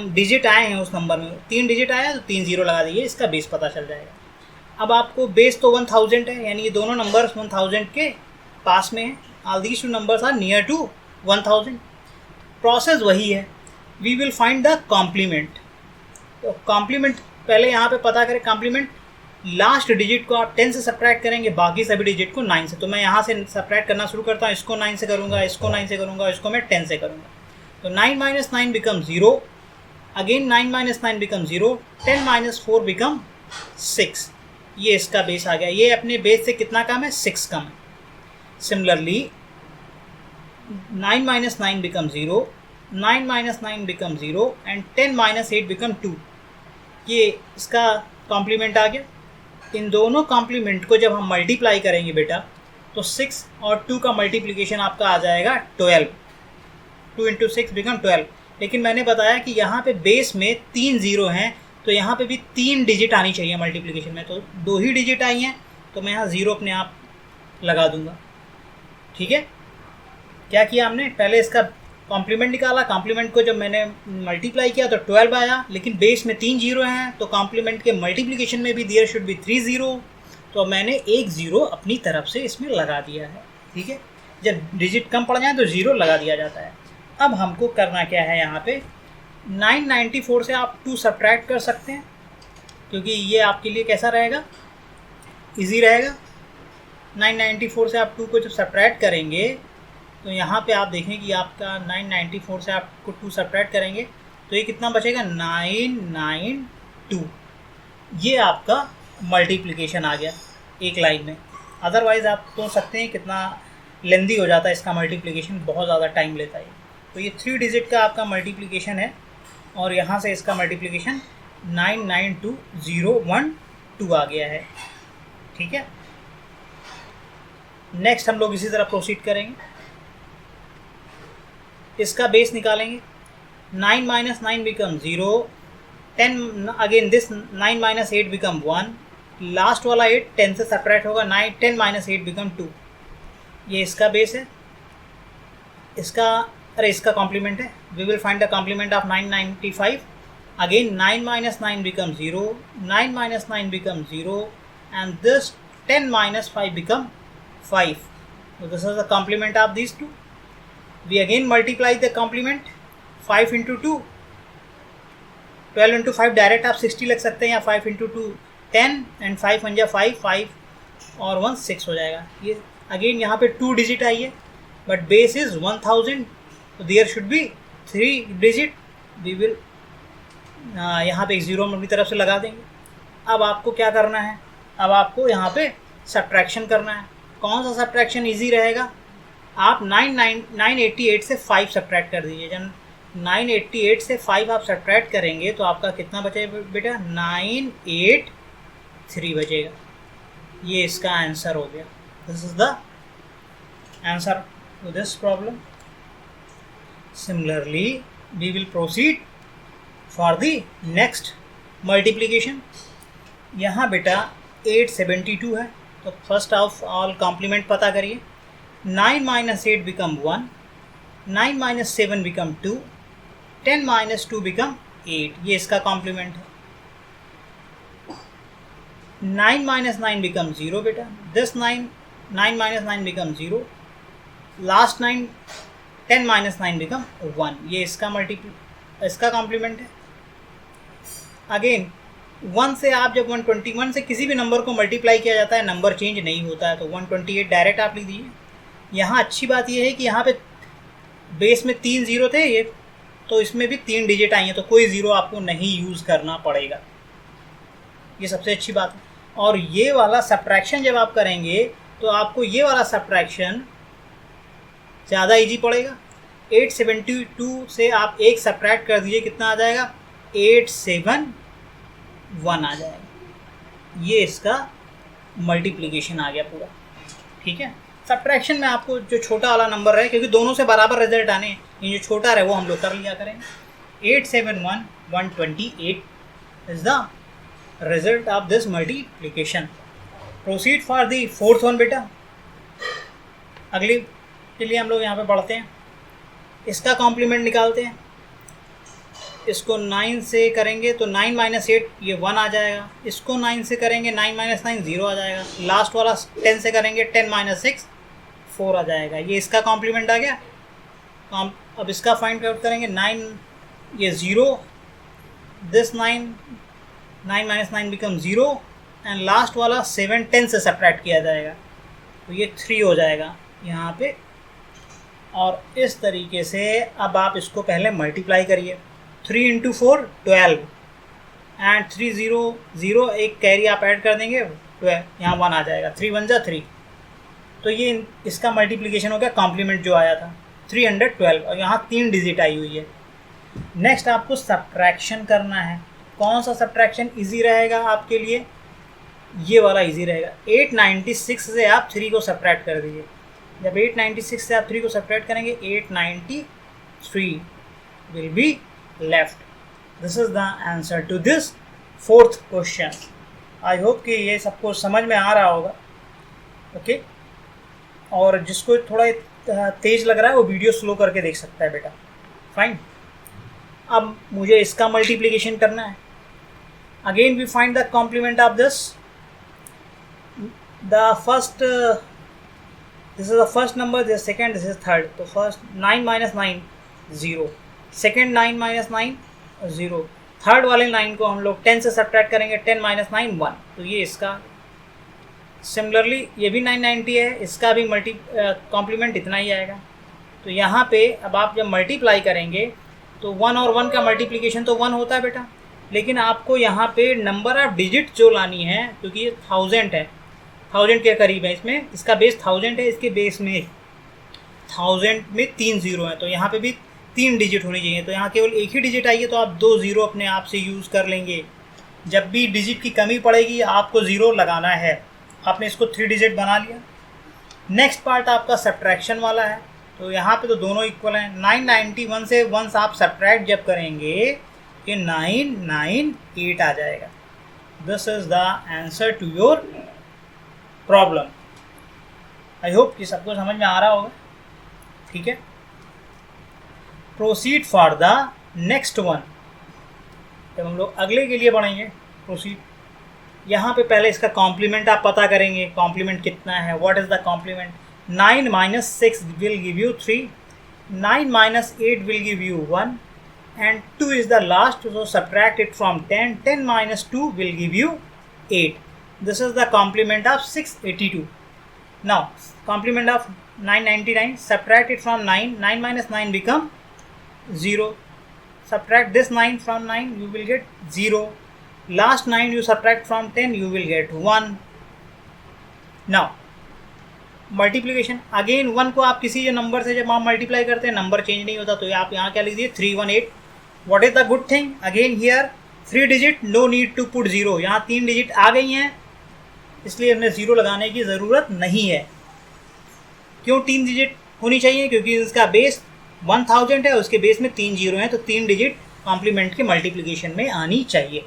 डिजिट आए हैं उस नंबर में, 3 डिजिट आया तो 3 0 लगा दीजिए, इसका बेस पता चल जाएगा. अब आपको बेस तो 1000 है, यानी ये दोनों नंबर्स 1000 के पास में हैं. All these two numbers are near to 1000. Process वही है. We will find the complement. तो कॉम्प्लीमेंट पहले यहाँ पे पता करें. कॉम्प्लीमेंट लास्ट डिजिट को आप 10 से सब्ट्रैक्ट करेंगे, बाकी सभी डिजिट को 9 से. तो मैं यहाँ से सब्ट्रैक्ट करना शुरू करता हूँ. इसको 9 से करूँगा, इसको 9 से करूँगा, इसको मैं 10 से करूँगा. तो 9 minus 9 becomes 0. Again 9 minus 9 becomes 0. 10 minus 4 become 6. ये इसका बेस आ गया. ये अपने बेस से कितना कम है? 6 कम है. Similarly 9 minus 9 becomes 0. 9 minus 9 becomes 0 and 10 minus 8 become 2. ये इसका कॉम्प्लीमेंट आ गया. इन दोनों कॉम्प्लीमेंट को जब हम मल्टीप्लाई करेंगे बेटा, तो 6 और 2 का मल्टीप्लिकेशन आपका आ जाएगा 12. 2 into 6 become 12. लेकिन मैंने बताया कि यहाँ पे बेस में 3 0 हैं, तो यहाँ पे भी 3 डिजिट आनी चाहिए मल्टीप्लिकेशन में. तो 2 ही डिजिट आई हैं, तो मैं यहाँ 0 अपने आप लगा दूंगा. ठीक है, क्या किया हमने? पहले इसका कॉम्प्लीमेंट निकाला. कॉम्प्लीमेंट को जब मैंने मल्टीप्लाई किया तो 12 आया, लेकिन बेस में 3 0 हैं, तो कॉम्प्लीमेंट के मल्टीप्लिकेशन में भी देयर शुड बी 3 0. तो मैंने एक 0 अपनी तरफ से इसमें लगा दिया है. ठीक है, जब डिजिट कम पड़ जाए तो 0 लगा दिया जाता है. अब हमको करना क्या है, यहाँ पे 994 से आप 2 सब्ट्रैक्ट कर सकते हैं, क्योंकि ये आपके लिए कैसा रहेगा? इजी रहेगा. 994 से आप 2 को जब सब्ट्रैक्ट करेंगे तो यहाँ पे आप देखें कि आपका 994 से आपको 2 सब्ट्रैक्ट करेंगे तो ये कितना बचेगा? 992. ये आपका मल्टीप्लिकेशन आ गया एक लाइन में. अदरवाइज़ आप सोच सकते हैं कितना लेंदी हो जाता है इसका मल्टीप्लिकेशन, बहुत ज़्यादा टाइम लेता है. तो ये 3 डिजिट का आपका मल्टीप्लिकेशन है और यहाँ से इसका मल्टीप्लिकेशन 992,012 आ गया है. ठीक है, नेक्स्ट हम लोग इसी तरह प्रोसीड करेंगे. इसका बेस निकालेंगे. 9 minus 9 become 0. 10 again this 9 minus 8 become 1. Last वाला 8 10 से सब्ट्रैक्ट होगा. 10 minus 8 become 2. ये इसका बेस है. इसका कॉम्प्लीमेंट है. We will find the complement of 995. Again 9 minus 9 become 0. 9 minus 9 become 0 and this 10 minus 5 become 5. So this is the complement of these two. We again multiply the complement. 5 into 2, 12 into 5 direct आप 60 लग सकते हैं, या 5 into 2 10 and 5 1 5, 5 और 1 6 हो जाएगा. ये अगेन यहाँ पे 2 डिजिट आई है, बट बेस इज 1000, तो there should be 3 digit. We will यहाँ पे एक 0 हम अपनी तरफ से लगा देंगे. अब आपको क्या करना है? अब आपको यहाँ पे सब्ट्रैक्शन करना है. कौन सा सब्ट्रैक्शन ईजी रहेगा? आप 988 से 5 सब्ट्रैक्ट कर दीजिए. जब 988 से 5 आप सब्ट्रैक्ट करेंगे तो आपका कितना बचेगा बेटा? 983 बचेगा. ये इसका आंसर हो गया. This is the answer to this problem. Similarly we will proceed for the next multiplication. यहाँ बेटा 872 है, तो फर्स्ट ऑफ ऑल कॉम्प्लीमेंट पता करिए. 9 minus 8 become 1. 9 minus 7 become 2. 10 minus 2 become 8. ये इसका कॉम्प्लीमेंट है. 9 minus 9 becomes 0 बेटा. This 9 minus 9 becomes 0. Last 9 10 minus 9 become 1. ये इसका कॉम्प्लीमेंट है. अगेन 1 से आप जब 121 से किसी भी नंबर को मल्टीप्लाई किया जाता है, नंबर चेंज नहीं होता है, तो 128 डायरेक्ट आप लिख दीजिए. यहाँ अच्छी बात ये है कि यहाँ पे बेस में 3 ज़ीरो थे ये, तो इसमें भी 3 डिजिट आई हैं, तो कोई ज़ीरो आपको नहीं यूज़ करना पड़ेगा. ये सबसे अच्छी बात है. और ये वाला सब्ट्रैक्शन जब आप करेंगे तो आपको ये वाला सब्ट्रैक्शन ज़्यादा इजी पड़ेगा. 872 से आप एक सब्ट्रैक्ट कर दीजिए, कितना आ जाएगा? 871 आ जाएगा. ये इसका मल्टीप्लिकेशन आ गया पूरा. ठीक है. सब्ट्रैक्शन में आपको जो छोटा वाला नंबर है, क्योंकि दोनों से बराबर रिजल्ट आने, ये जो छोटा है वो हम लोग कर लिया करेंगे. 871 is the result of this multiplication. Proceed for the fourth one बेटा. अगली के लिए हम लोग यहाँ पे पढ़ते हैं. इसका कॉम्प्लीमेंट निकालते हैं. इसको 9 से करेंगे तो 9 माइनस 8 ये 1 आ जाएगा. इसको 9 से करेंगे 9 माइनस 9 0 आ जाएगा. लास्ट वाला 10 से करेंगे 10 माइनस 6 4 आ जाएगा. ये इसका कॉम्प्लीमेंट आ गया. अब इसका फाइंड आउट करेंगे. 9 ये 0, this 9 minus 9 become 0 and last वाला 7 10 से सब्ट्रैक्ट किया जाएगा, तो ये 3 हो जाएगा यहाँ पे. और इस तरीके से अब आप इसको पहले मल्टीप्लाई करिए. 3 इंटू 4 12 एंड 3 0 0, एक कैरी आप ऐड कर देंगे, 12 यहाँ 1 आ जाएगा. 3 1 जा 3. तो ये इसका मल्टीप्लिकेशन हो गया. कॉम्प्लीमेंट जो आया था 312 और यहाँ 3 डिजिट आई हुई है. नेक्स्ट आपको सब्ट्रैक्शन करना है. कौन सा सब्ट्रैक्शन इजी रहेगा आपके लिए? ये वाला इजी रहेगा. 896 से आप 3 को सब्ट्रैक्ट कर दीजिए. जब 896 से आप 3 को सब्ट्रैक्ट करेंगे 893 will be left. This is the answer to this fourth question. I hope कि ये सबको समझ में आ रहा होगा. ओके. और जिसको थोड़ा तेज लग रहा है वो वीडियो स्लो करके देख सकता है बेटा. फाइन. अब मुझे इसका मल्टीप्लिकेशन करना है. Again we find the complement of this. The first this is the first number, this is second, this is third. तो first 9 minus 9 0, second 9 minus 9 0, third वाले 9 को हम लोग 10 से सब्ट्रैक्ट करेंगे. 10 माइनस 9 1. तो ये इसका सिमिलरली ये भी 990 है. इसका भी कॉम्प्लीमेंट इतना ही आएगा. तो यहाँ पे अब आप जब मल्टीप्लाई करेंगे तो 1 और 1 का मल्टीप्लिकेशन तो 1 होता है बेटा, लेकिन आपको यहाँ पे नंबर ऑफ डिजिट जो लानी है, क्योंकि ये 1000 है, 1000 के करीब है. इसमें इसका बेस 1000 है, इसके बेस में 1000 में 3 ज़ीरो हैं, तो यहाँ पे भी 3 डिजिट होनी चाहिए. तो यहाँ केवल एक ही डिजिट आई है, तो आप 2 ज़ीरो अपने आप से यूज़ कर लेंगे. जब भी डिजिट की कमी पड़ेगी आपको ज़ीरो लगाना है. आपने इसको 3 डिजिट बना लिया. नेक्स्ट पार्ट आपका सब्ट्रैक्शन वाला है. तो यहाँ पे तो दोनों इक्वल हैं. 991 से 1 आप सब्ट्रैक्ट जब करेंगे ये 998 आ जाएगा. This is the answer to your problem. I hope कि सबको समझ में आ रहा होगा. ठीक है. Proceed for the next one. जब हम लोग अगले के लिए बढ़ेंगे, प्रोसीड. यहाँ पे पहले इसका कॉम्प्लीमेंट आप पता करेंगे. कॉम्प्लीमेंट कितना है? What is the complement? 9 minus 6 will give you 3, 9 minus 8 will give you 1 and 2 is the last, so subtract it from 10. 10 minus 2 will give you 8. This is the complement of 682. Now complement of 999, subtract it from 9. 9 minus 9 become 0. Subtract this 9 from 9, you will get 0. Last 9 you subtract from 10, you will get 1. Now multiplication. Again 1 को आप किसी नंबर से जब आप मल्टीप्लाई करते हैं नंबर चेंज नहीं होता, तो आप यहाँ क्या लिख दीजिए? 318. What is the good thing? Again here 3 digit, no need to put 0. यहाँ 3 डिजिट आ गई हैं, इसलिए हमने 0 लगाने की ज़रूरत नहीं है. क्यों 3 डिजिट होनी चाहिए? क्योंकि इसका बेस 1000 है, उसके बेस में 3 जीरो हैं, तो 3 डिजिट कॉम्प्लीमेंट के मल्टीप्लिकेशन में आनी चाहिए.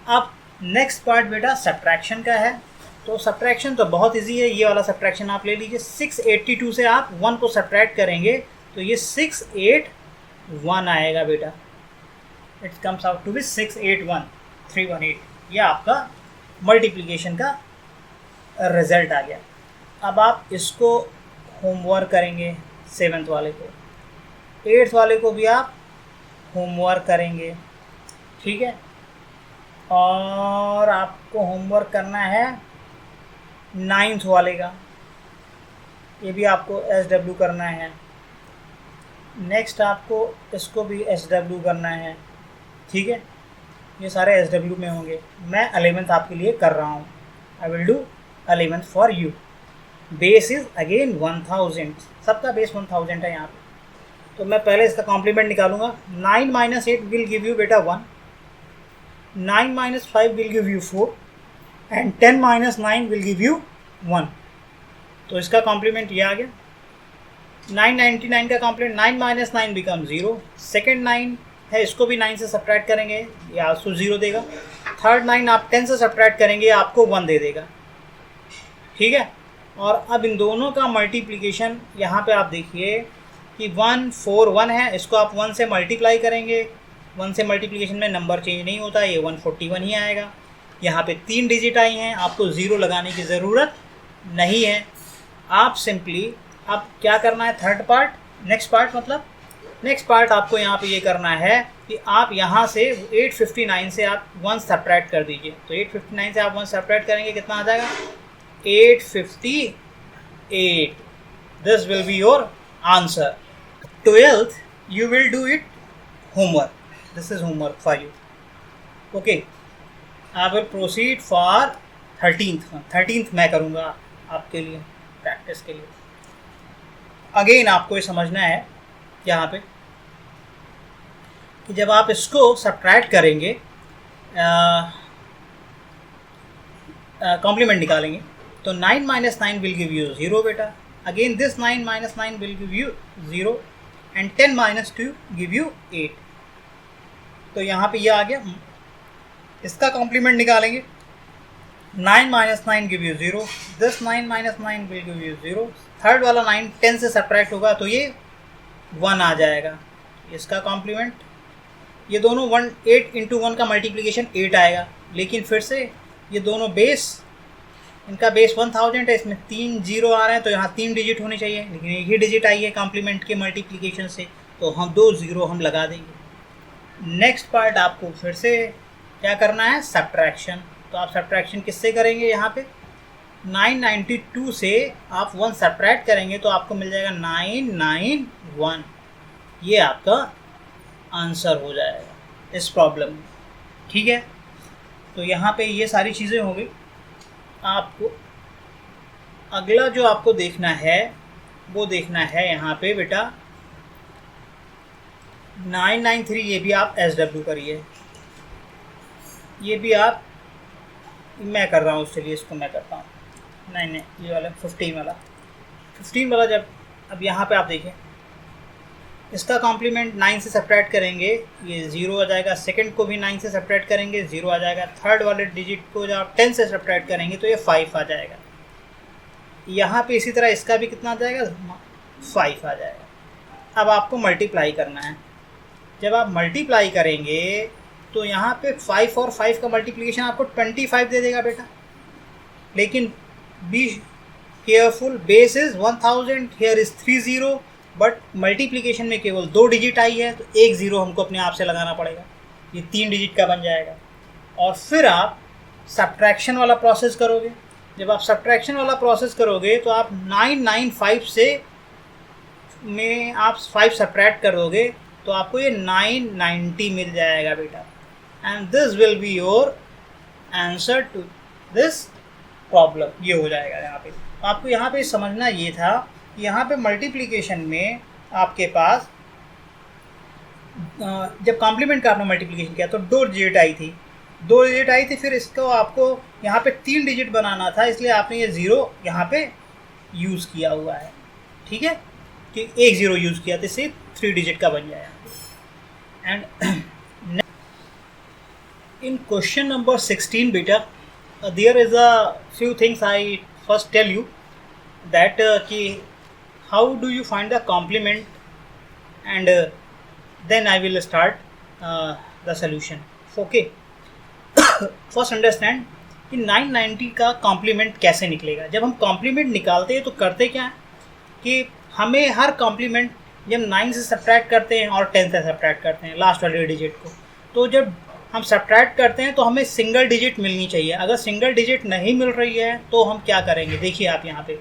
अब नेक्स्ट पार्ट बेटा सब्ट्रैक्शन का है. तो सब्ट्रैक्शन तो बहुत इजी है. ये वाला सब्ट्रैक्शन आप ले लीजिए. 682 से आप 1 को सब्ट्रैक्ट करेंगे तो ये 681 आएगा बेटा. It comes out to be 681 318. ये आपका मल्टीप्लिकेशन का रिजल्ट आ गया। अब आप इसको होमवर्क करेंगे, 7th वाले को, 8th वाले को भी आप होमवर्क करेंगे, ठीक है। और आपको होमवर्क करना है 9th वाले का, ये भी आपको SW करना है। नेक्स्ट आपको इसको भी SW करना है, ठीक है। ये सारे SW में होंगे। मैं 11th आपके लिए कर रहा हूँ। आई will do 11th for you. Base is again 1000, सबका बेस 1000 है यहाँ पे। तो मैं पहले इसका कॉम्प्लीमेंट निकालूंगा। 9 - 8 विल गिव यू बेटा 1, 9 - 5 will give you 4 and 10 - 9 will give you 1। तो इसका कॉम्प्लीमेंट ये आ गया। 999 का कॉम्प्लीमेंट 9 - 9 बिकम 0। सेकेंड 9 है, इसको भी 9 से सब्ट्रैक्ट करेंगे, ये आपको 0 देगा। थर्ड 9 आप 10 से सब्ट्रैक्ट करेंगे, आपको 1 दे देगा, ठीक है। और अब इन दोनों का मल्टीप्लिकेशन यहाँ पे आप देखिए कि 1 4 1 है, इसको आप 1 से मल्टीप्लाई करेंगे। 1 से मल्टीप्लिकेशन में नंबर चेंज नहीं होता, ये 141 ही आएगा। यहाँ पे 3 डिजिट आई हैं, आपको 0 लगाने की ज़रूरत नहीं है। आप सिंपली अब क्या करना है, थर्ड पार्ट, नेक्स्ट पार्ट आपको यहाँ पे ये करना है कि आप यहाँ से 859 से आप 1 सब्ट्रैक्ट कर दीजिए। तो 859 से आप 1 सब्ट्रैक्ट करेंगे, कितना आ जाएगा, 858। This will be your answer. 12th you will do it homework. This is homework for you. Okay. I will proceed for 13th. 13th मैं करूँगा आपके लिए प्रैक्टिस के लिए। अगेन आपको ये समझना है यहाँ पे कि जब आप इसको सब्ट्रैक्ट करेंगे, कॉम्प्लीमेंट निकालेंगे, तो 9 - 9 विल गिव यू 0 बेटा। Again this 9 - 9 will give you 0 and 10 - 2 give you 8। तो यहाँ पे ये आ गया। इसका कॉम्प्लीमेंट निकालेंगे, 9 - 9 give you 0, this 9 - 9 will give you 0। Third वाला 9 10 से सब्ट्रैक्ट होगा तो ये 1 आ जाएगा। इसका कॉम्प्लीमेंट, ये दोनों 8 × 1 का मल्टीप्लिकेशन 8 आएगा। लेकिन फिर से ये दोनों बेस, इनका बेस 1000 है, इसमें 3 0 आ रहे हैं, तो यहाँ 3 डिजिट होनी चाहिए, लेकिन एक ही डिजिट आई है कॉम्प्लीमेंट के मल्टीप्लिकेशन से, तो हम 2 0 हम लगा देंगे। नेक्स्ट पार्ट आपको फिर से क्या करना है, सब्ट्रैक्शन। तो आप सब्ट्रैक्शन किससे करेंगे, यहाँ पे 992 से आप 1 सब्ट्रैक्ट करेंगे तो आपको मिल जाएगा 991। ये आपका आंसर हो जाएगा इस प्रॉब्लम में, ठीक है। तो यहाँ पे ये सारी चीज़ें हो गई। आपको अगला जो आपको देखना है वो देखना है यहाँ पे बेटा 993। ये भी आप SW करिए, ये भी आप, मैं कर रहा हूँ, चलिए इसको मैं करता हूँ। नहीं, ये वाला 15 वाला जब, अब यहाँ पे आप देखें, इसका कॉम्प्लीमेंट 9 से सब्ट्रैक्ट करेंगे, ये 0 आ जाएगा। सेकंड को भी 9 से सब्ट्रैक्ट करेंगे, 0 आ जाएगा। थर्ड वाले डिजिट को जब आप 10 से सब्ट्रैक्ट करेंगे तो ये 5 आ जाएगा। यहाँ पे इसी तरह इसका भी कितना आ जाएगा, 5 आ जाएगा। अब आपको मल्टीप्लाई करना है। जब आप मल्टीप्लाई करेंगे तो यहाँ पे 5 और 5 का मल्टीप्लिकेशन आपको 25 दे देगा बेटा। लेकिन be careful, base is 1000, here is 30, but multiplication में केवल 2 डिजिट आई है, तो 1 0 हमको अपने आप से लगाना पड़ेगा, ये 3 डिजिट का बन जाएगा। और फिर आप सब्ट्रैक्शन वाला प्रोसेस करोगे। जब आप सब्ट्रैक्शन वाला प्रोसेस करोगे तो आप 995 से में आप 5 सब्ट्रैक्ट करोगे तो आपको ये 990 मिल जाएगा बेटा। And this will be your answer to this problem. ये हो जाएगा यहाँ पे। आपको यहाँ पे समझना ये था, यहाँ पे मल्टीप्लिकेशन में आपके पास जब कॉम्प्लीमेंट का आपने मल्टीप्लिकेशन किया तो 2 डिजिट आई थी, फिर इसको आपको यहाँ पे 3 डिजिट बनाना था, इसलिए आपने ये 0 यहाँ पे यूज़ किया हुआ है, ठीक है, कि 1 0 यूज़ किया तो इससे 3 डिजिट का बन जाएगा। एंड इन क्वेश्चन नंबर 16 बेटा, there is a few things I first tell you that कि how do you find the complement, and then I will start the solution. Okay. First understand कि 990 का कॉम्प्लीमेंट कैसे निकलेगा। जब हम कॉम्प्लीमेंट निकालते हैं तो करते क्या है कि हमें हर कॉम्प्लीमेंट जब 9 से सब्ट्रैक्ट करते हैं और 10 से सब्ट्रैक्ट करते हैं लास्ट वाले डिजिट को, तो जब हम सब्ट्रैक्ट करते हैं तो हमें सिंगल डिजिट मिलनी चाहिए। अगर सिंगल डिजिट नहीं मिल रही है तो हम क्या करेंगे, देखिए आप यहाँ पे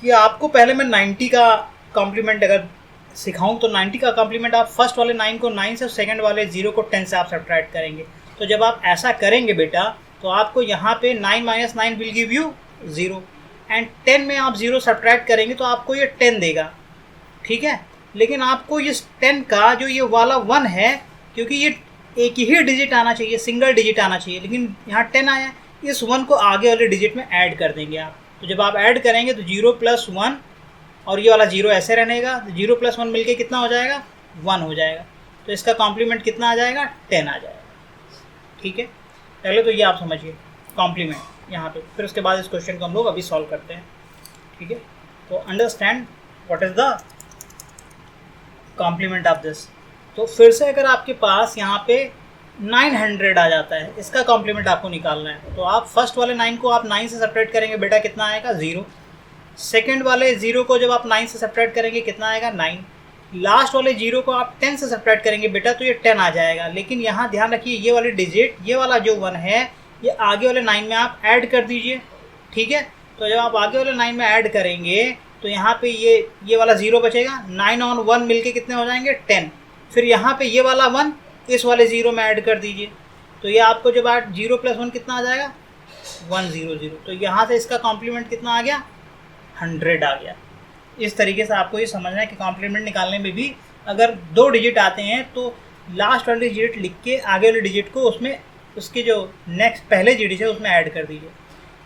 कि आपको पहले मैं 90 का कॉम्प्लीमेंट अगर सिखाऊं तो 90 का कॉम्प्लीमेंट आप फर्स्ट वाले 9 को 9 से, सेकंड वाले 0 को 10 से आप सब्ट्रैक्ट करेंगे। तो जब आप ऐसा करेंगे बेटा तो आपको यहाँ पे 9 - 9 विल गिव यू 0 एंड 10 में आप 0 सब्ट्रैक्ट करेंगे तो आपको ये 10 देगा, ठीक है। लेकिन आपको इस 10 का जो ये वाला 1 है, क्योंकि ये एक ही डिजिट आना चाहिए, सिंगल डिजिट आना चाहिए, लेकिन यहाँ 10 आया, इस 1 को आगे वाले डिजिट में ऐड कर देंगे आप। तो जब आप ऐड करेंगे तो 0 + 1 और ये वाला 0 ऐसे रहेगा, तो 0 + 1 मिलके कितना हो जाएगा, 1 हो जाएगा। तो इसका कॉम्प्लीमेंट कितना आ जाएगा, 10 आ जाएगा, ठीक है। पहले तो ये आप समझिए कॉम्प्लीमेंट यहाँ पे, फिर उसके बाद इस क्वेश्चन को हम लोग अभी सॉल्व करते हैं, ठीक है। तो understand what is the complement of this. तो फिर से अगर आपके पास यहाँ पे 900 आ जाता है, इसका कॉम्प्लीमेंट आपको निकालना है, तो आप फर्स्ट वाले 9 को आप 9 से सब्ट्रैक्ट करेंगे, बेटा कितना आएगा, 0। सेकेंड वाले 0 को जब आप 9 से सब्ट्रैक्ट करेंगे कितना आएगा, 9। लास्ट वाले 0 को आप 10 से सब्ट्रैक्ट करेंगे बेटा तो ये 10 आ जाएगा। लेकिन यहाँ ध्यान रखिए ये वाले डिजिट, ये वाला जो 1 है, ये आगे वाले 9 में आप ऐड कर दीजिए, ठीक है। तो जब आप आगे वाले 9 में ऐड करेंगे तो यहाँ पे ये वाला 0 बचेगा, 9 और 1 मिलके कितने हो जाएंगे, 10। फिर यहाँ पे ये वाला 1 इस वाले 0 में ऐड कर दीजिए, तो ये आपको जब 0 + 1 कितना आ जाएगा, 100। तो यहाँ से इसका कॉम्प्लीमेंट कितना आ गया, 100 आ गया। इस तरीके से आपको ये समझना है कि कॉम्प्लीमेंट निकालने में भी अगर 2 डिजिट आते हैं तो लास्ट वाले डिजिट लिख के आगे वाले डिजिट को उसमें उसके जो नेक्स्ट पहले डिजिट है उसमें ऐड कर दीजिए।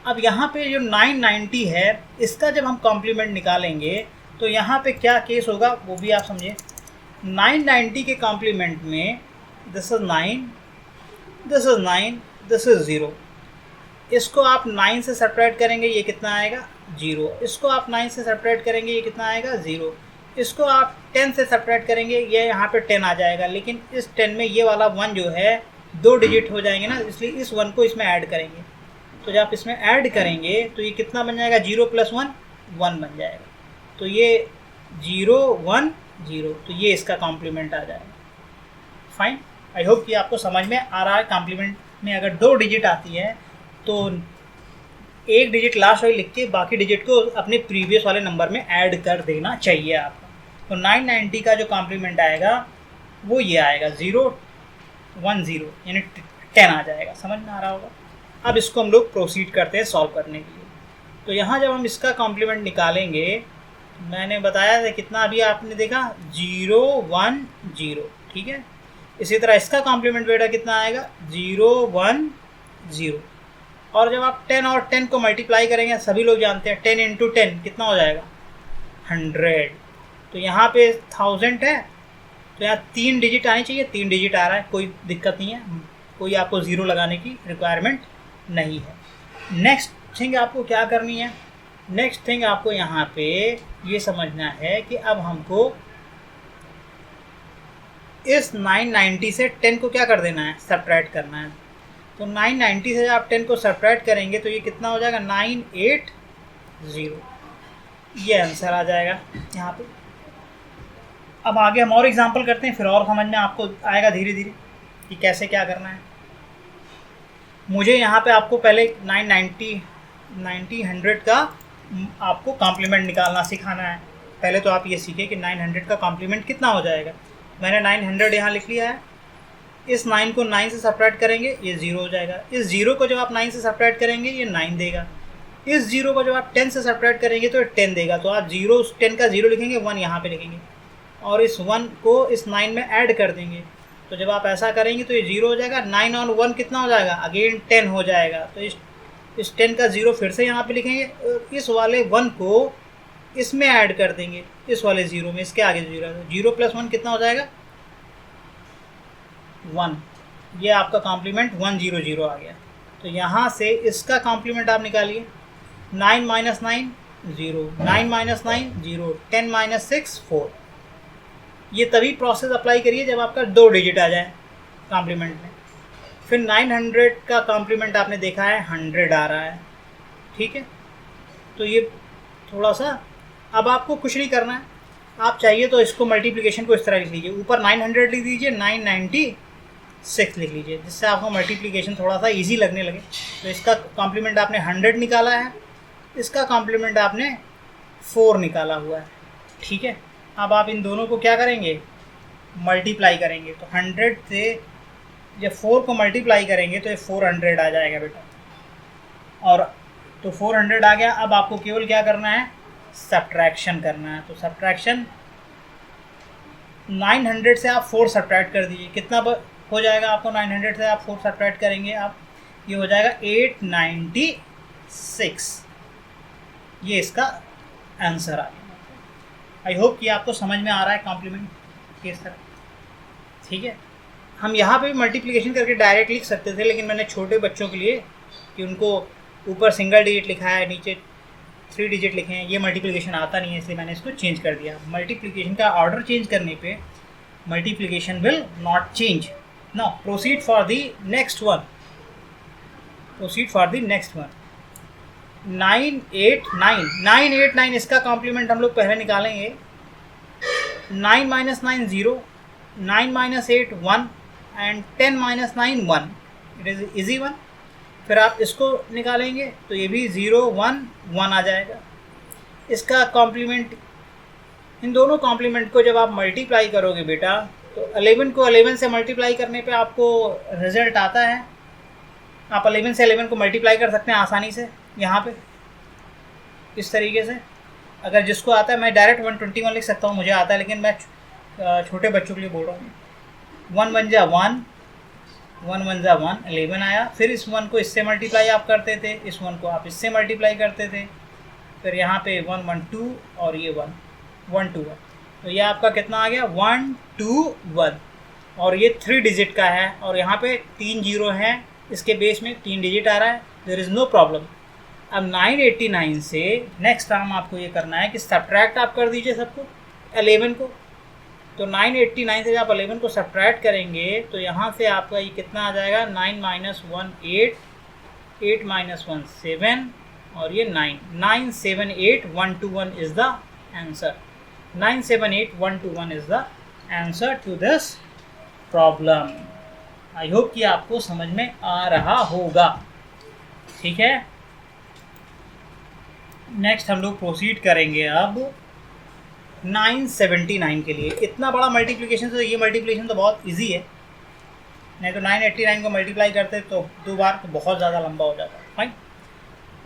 अब यहाँ पे जो 990 है इसका जब हम कॉम्प्लीमेंट निकालेंगे तो यहाँ पे क्या केस होगा वो भी आप समझिए। 990 के कॉम्प्लीमेंट में this is 9, this is 9, this is 0। इसको आप 9 से सब्ट्रैक्ट करेंगे ये कितना आएगा, 0। इसको आप 9 से सब्ट्रैक्ट करेंगे ये कितना आएगा, 0। इसको आप 10 से सब्ट्रैक्ट करेंगे ये यहाँ पे 10 आ जाएगा। लेकिन इस 10 में ये वाला 1 जो है 2 डिजिट हो जाएंगे ना, इसलिए इस 1 को इसमें ऐड करेंगे। तो जब आप इसमें ऐड करेंगे तो ये कितना बन जाएगा, 0 + 1 1 बन जाएगा। तो ये 0 1 0, तो ये इसका कॉम्प्लीमेंट आ जाएगा। फाइन, आई होप कि आपको समझ में आ रहा है। कॉम्प्लीमेंट में अगर 2 डिजिट आती है तो एक डिजिट लास्ट वाली लिख के बाकी डिजिट को अपने प्रीवियस वाले नंबर में ऐड कर देना चाहिए आपको। तो 990 का जो कॉम्प्लीमेंट आएगा वो ये आएगा 0 1 0, यानी 10 आ जाएगा। समझ में आ रहा होगा। अब इसको हम लोग प्रोसीड करते हैं सॉल्व करने के लिए। तो यहाँ जब हम इसका कॉम्प्लीमेंट निकालेंगे, मैंने बताया था कितना अभी आपने देखा, 0 1 0, ठीक है। इसी तरह इसका कॉम्प्लीमेंट बेटा कितना आएगा, 0 1 0। और जब आप 10 और 10 को मल्टीप्लाई करेंगे, सभी लोग जानते हैं 10 × 10 कितना हो जाएगा, 100। तो यहाँ पे 1000 है तो यहाँ 3 डिजिट आनी चाहिए, 3 डिजिट आ रहा है, कोई दिक्कत नहीं है, कोई आपको 0 लगाने की रिक्वायरमेंट नहीं है। नेक्स्ट थिंग आपको क्या करनी है, नेक्स्ट थिंग आपको यहाँ पे ये समझना है कि अब हमको इस 990 से 10 को क्या कर देना है, सब्ट्रैक्ट करना है। तो 990 से आप 10 को सब्ट्रैक्ट करेंगे तो ये कितना हो जाएगा, 980। ये आंसर आ जाएगा यहाँ पे। अब आगे हम और एग्जांपल करते हैं, फिर और समझ में आपको आएगा धीरे धीरे कि कैसे क्या करना है। मुझे यहाँ पे आपको पहले 990 100 का आपको कॉम्प्लीमेंट निकालना सिखाना है। पहले तो आप ये सीखें कि 900 का कॉम्प्लीमेंट कितना हो जाएगा। मैंने 900 यहाँ लिख लिया है। इस 9 को 9 से सब्ट्रैक्ट करेंगे ये 0 हो जाएगा। इस 0 को जब आप 9 से सब्ट्रैक्ट करेंगे ये 9 देगा। इस 0 को जब आप 10 से सब्ट्रैक्ट करेंगे तो 10 देगा। तो आप 0 10 का 0 लिखेंगे, 1 यहाँ पे लिखेंगे और इस 1 को इस 9 में ऐड कर देंगे। तो जब आप ऐसा करेंगे तो ये 0 हो जाएगा। 9 और 1 कितना हो जाएगा, अगेन 10 हो जाएगा। तो इस 10 का 0 फिर से यहाँ पे लिखेंगे और इस वाले 1 को इसमें ऐड कर देंगे, इस वाले 0 में, इसके आगे 0 + 1 कितना हो जाएगा, 1। ये आपका कॉम्प्लीमेंट 100 आ गया। तो यहाँ से इसका कॉम्प्लीमेंट आप निकालिए। 9 - 9 0, 9 - 9 0, 10 - 6 4। ये तभी प्रोसेस अप्लाई करिए जब आपका 2 डिजिट आ जाए कॉम्प्लीमेंट में। फिर 900 का कॉम्प्लीमेंट आपने देखा है 100 आ रहा है, ठीक है। तो ये थोड़ा सा, अब आपको कुछ नहीं करना है, आप चाहिए तो इसको मल्टीप्लिकेशन को इस तरह लिख लीजिए, ऊपर 900 लिख दीजिए, 996 लिख लीजिए, जिससे आपको मल्टीप्लिकेशन थोड़ा सा इजी लगने लगे। तो इसका कॉम्प्लीमेंट आपने 100 निकाला है, इसका कॉम्प्लीमेंट आपने 4 निकाला हुआ है, ठीक है। अब आप इन दोनों को क्या करेंगे, मल्टीप्लाई करेंगे। तो 100 से जब 4 को मल्टीप्लाई करेंगे तो ये 400 आ जाएगा बेटा, और तो 400 आ गया। अब आपको केवल क्या करना है, सब्ट्रैक्शन करना है। तो सब्ट्रैक्शन 900 से आप 4 सब्ट्रैक्ट कर दीजिए, कितना हो जाएगा आपको, 900 से आप 4 सब्ट्रैक्ट करेंगे आप, ये हो जाएगा 896। ये इसका आंसर आ गया। आई होप कि आपको समझ में आ रहा है कॉम्प्लीमेंट किस तरह, ठीक है। हम यहाँ पे भी मल्टीप्लिकेशन करके डायरेक्ट लिख सकते थे, लेकिन मैंने छोटे बच्चों के लिए कि उनको ऊपर सिंगल डिजिट लिखा है, नीचे 3 डिजिट लिखे हैं, ये मल्टीप्लिकेशन आता नहीं है, इसलिए मैंने इसको चेंज कर दिया। मल्टीप्लिकेशन का ऑर्डर चेंज करने पे multiplication will not change. Now proceed for the next one, 989 इसका कॉम्प्लीमेंट हम लोग पहले निकालेंगे। 9 - 9 0, 9 - 8 1 and 10 - 9 1, it is easy one. फिर आप इसको निकालेंगे तो ये भी 0 1 1 आ जाएगा। इसका कॉम्प्लीमेंट, इन दोनों कॉम्प्लीमेंट को जब आप मल्टीप्लाई करोगे बेटा, तो 11 को 11 से मल्टीप्लाई करने पे आपको रिजल्ट आता है। आप 11 से 11 को मल्टीप्लाई कर सकते हैं आसानी से यहाँ पे इस तरीके से। अगर जिसको आता है, मैं डायरेक्ट 121 लिख सकता हूँ, मुझे आता है, लेकिन मैं छोटे बच्चों के लिए बोल रहा हूँ। 1 1 जा 1, 1 1 जा 1, 11 आया। फिर इस 1 को इससे मल्टीप्लाई आप करते थे, इस 1 को आप इससे मल्टीप्लाई करते थे, फिर यहाँ पे 1 1 2 और ये 1 1 2 1, तो ये आपका कितना आ गया, 1 2 1, और ये 3 डिजिट का है, और यहाँ पे 3 जीरो हैं, इसके बेस में 3 डिजिट आ रहा है, देयर इज़ नो प्रॉब्लम। अब 989 से नेक्स्ट काम आपको ये करना है कि सब्ट्रैक्ट आप कर दीजिए सबको, 11 को। तो 989 से जब आप 11 को सब्ट्रैक्ट करेंगे तो यहाँ से आपका ये कितना आ जाएगा, 9 - 1 8, 8 - 1 7, और ये 9 978 121 is the answer. 978 121 is the answer to this problem. I hope कि आपको समझ में आ रहा होगा, ठीक है। नेक्स्ट हम लोग प्रोसीड करेंगे अब 979 के लिए। इतना बड़ा मल्टीप्लिकेशन, तो ये मल्टीप्लिकेशन तो बहुत इजी है, नहीं तो 989 को मल्टीप्लाई करते तो 2 बार तो बहुत ज़्यादा लंबा हो जाता है। Fine.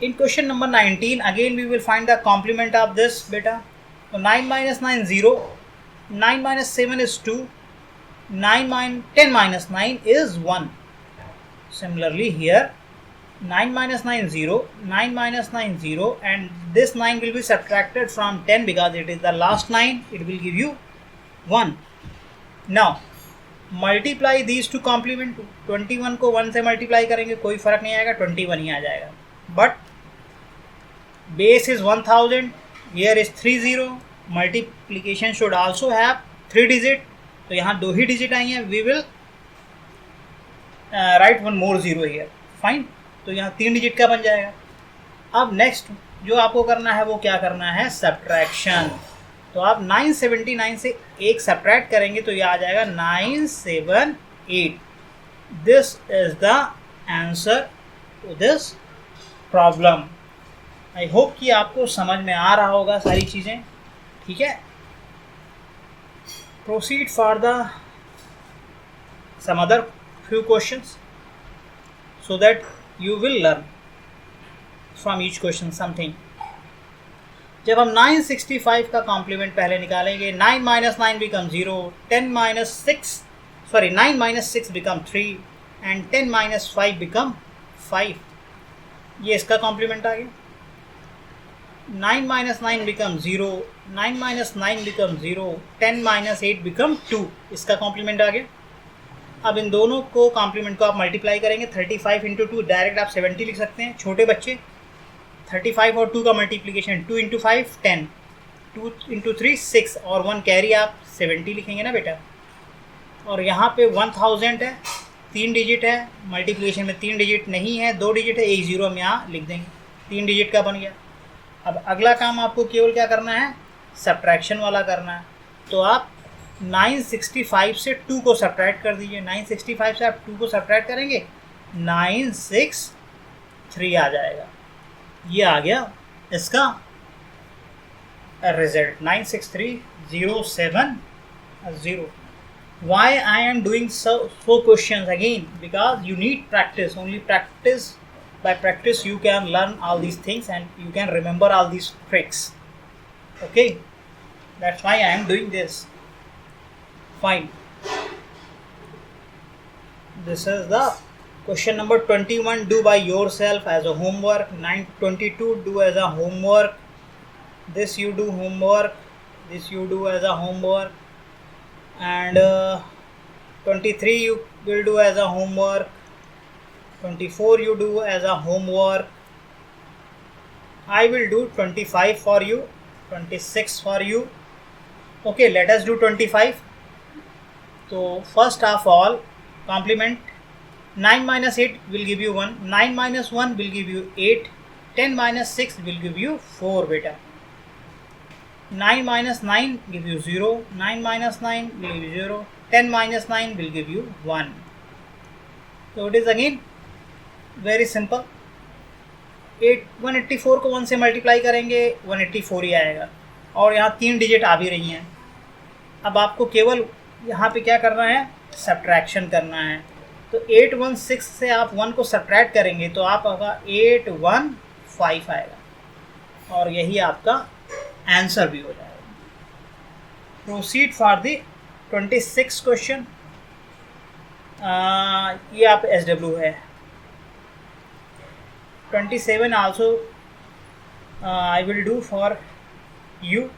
In question number 19 again we will find the complement of this बेटा। तो 9 - 9 0, 9 - 7 is 2, 10 - 9 is 1. Similarly here 9 - 9 0, 9 - 9 0, and this 9 will be subtracted from 10 because it is the last 9, it will give you 1. Now multiply these two complement। 21 को 1 से मल्टीप्लाई करेंगे कोई फ़र्क नहीं आएगा, 21 ही आ जाएगा, but base is 1000, here is 30, multiplication should also have 3 digit, तो यहाँ 2 ही डिजिट आई हैं, we will write 1 more 0 here, fine. तो यहाँ 3 डिजिट का बन जाएगा। अब नेक्स्ट जो आपको करना है वो क्या करना है, सब्ट्रैक्शन। तो आप 979 से 1 सब्ट्रैक्ट करेंगे तो ये आ जाएगा 978। This is the answer to this problem. I hope कि आपको समझ में आ रहा होगा सारी चीज़ें, ठीक है। Proceed for the some other few questions so that you will learn from each question something। जब हम 965 का कॉम्प्लीमेंट पहले निकालेंगे, 9 - 9 become 0, 9 - 6 become 3 and 10 - 5 become 5। ये इसका कॉम्प्लीमेंट आ गया। 9 - 9 become 0, 9 - 9 become 0, 10 - 8 become 2, इसका कॉम्प्लीमेंट आ गया। अब इन दोनों को कॉम्प्लीमेंट को आप मल्टीप्लाई करेंगे, 35 × 2 डायरेक्ट आप 70 लिख सकते हैं, छोटे बच्चे। 35 और 2 का मल्टीप्लिकेशन 2 × 5 10, 2 × 3 6 और 1 कैरी आप 70 लिखेंगे ना बेटा। और यहाँ पे 1000 है, 3 डिजिट है, मल्टीप्लिकेशन में 3 डिजिट नहीं है, 2 डिजिट है, एक जीरो हम यहाँ लिख देंगे, 3 डिजिट का बन गया। अब अगला काम आपको केवल क्या करना है, सब्ट्रैक्शन वाला करना है। तो आप 965 से 2 को सब्ट्रैक्ट कर दीजिए। 965 से आप 2 को सब्ट्रैक्ट करेंगे, 963 आ जाएगा। ये आ गया इसका result, 963,070. Why I am doing so questions again? Because you need practice. Only practice, by practice you can learn all these things and you can remember all these tricks. Okay, that's why I am doing this. Fine. This is the question number 21. Do by yourself as a homework. 22 do as a homework. This you do homework. This you do as a homework. And 23 you will do as a homework. 24 you do as a homework. I will do 25 for you, 26 for you. Okay, let us do 25. So first of all, complement. 9 minus 8 will give you 1. 9 minus 1 will give you 8. 10 minus 6 will give you 4 beta. 9 minus 9 give you 0. 9 minus 9 will give you 0. 10 minus 9 will give you 1. So it is again very simple. 184 को 1 से मल्टीप्लाई करेंगे, 184 ही आएगा। और यहाँ 3 डिजिट आ भी रही हैं। अब आपको केवल यहाँ पे क्या करना है, सब्ट्रैक्शन करना है। तो 816 से आप 1 को सब्ट्रैक्ट करेंगे तो आपका 815 आएगा, और यही आपका आंसर भी हो जाएगा। Proceed for the 26 question. ये आप SW है। 27 also I will do for you.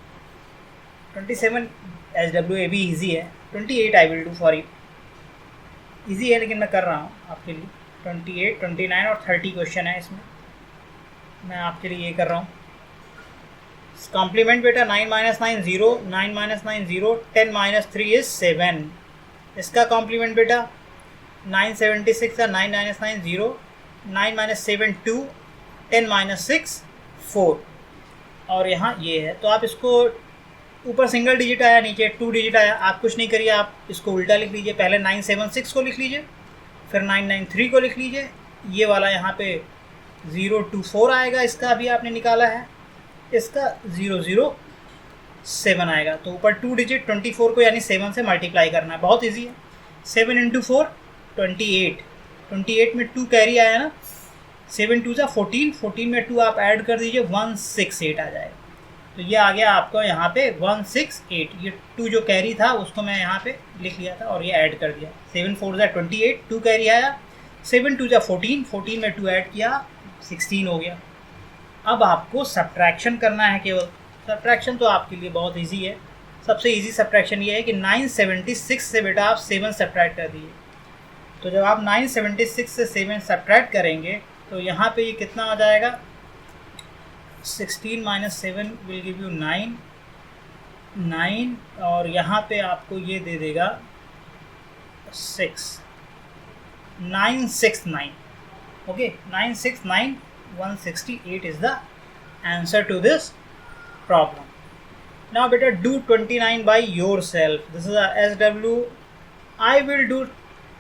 27 SW ये भी ईजी है। 28 आई will do for you. Easy है लेकिन मैं कर रहा हूँ आपके लिए। 28, 29 और 30 क्वेश्चन है इसमें, मैं आपके लिए ये कर रहा हूँ। कॉम्प्लीमेंट बेटा, 9 minus 9 0, 9 minus 9 0, 10 minus 3 is 7. इसका कॉम्प्लीमेंट बेटा 976 है, 9 minus 9 0, 9 minus 7 2, 10 minus 6 4, और यहाँ ये है। तो आप इसको ऊपर सिंगल डिजिट आया, नीचे 2 डिजिट आया, आप कुछ नहीं करिए, आप इसको उल्टा लिख लीजिए। पहले 976 को लिख लीजिए, फिर 993 को लिख लीजिए। ये वाला यहाँ पे 024 आएगा, इसका अभी आपने निकाला है, इसका 007 आएगा। तो ऊपर 2 डिजिट 24 को यानी 7 से मल्टीप्लाई करना है, बहुत इजी है। 7 × 4 28, 28 में 2 कैरी आया ना, 7 2 जा 14, 14 में 2 आप ऐड कर दीजिए, 168 आ जाएगा। तो ये आ गया आपका यहाँ पे 168। ये 2 जो कैरी था उसको मैं यहाँ पे लिख लिया था और ये ऐड कर दिया। 7 4 जा 28, 2 कैरी आया, 7 2 जा 14, 14 में 2 ऐड किया, 16 हो गया। अब आपको सब्ट्रैक्शन करना है केवल। सब्ट्रैक्शन तो आपके लिए बहुत इजी है। सबसे इजी सब्ट्रैक्शन ये है कि 976 से बेटा आप 7 सब्ट्रैक्ट कर दीजिए। तो जब आप 976 से 7 सब्ट्रैक्ट करेंगे तो यहाँ पे ये कितना आ जाएगा, 16 minus 7 will give you 9, और यहाँ पे आपको ये दे देगा 6, 969। Okay, 969, 168 is the answer to this problem. Now beta do 29 by yourself. This is a SW. I will do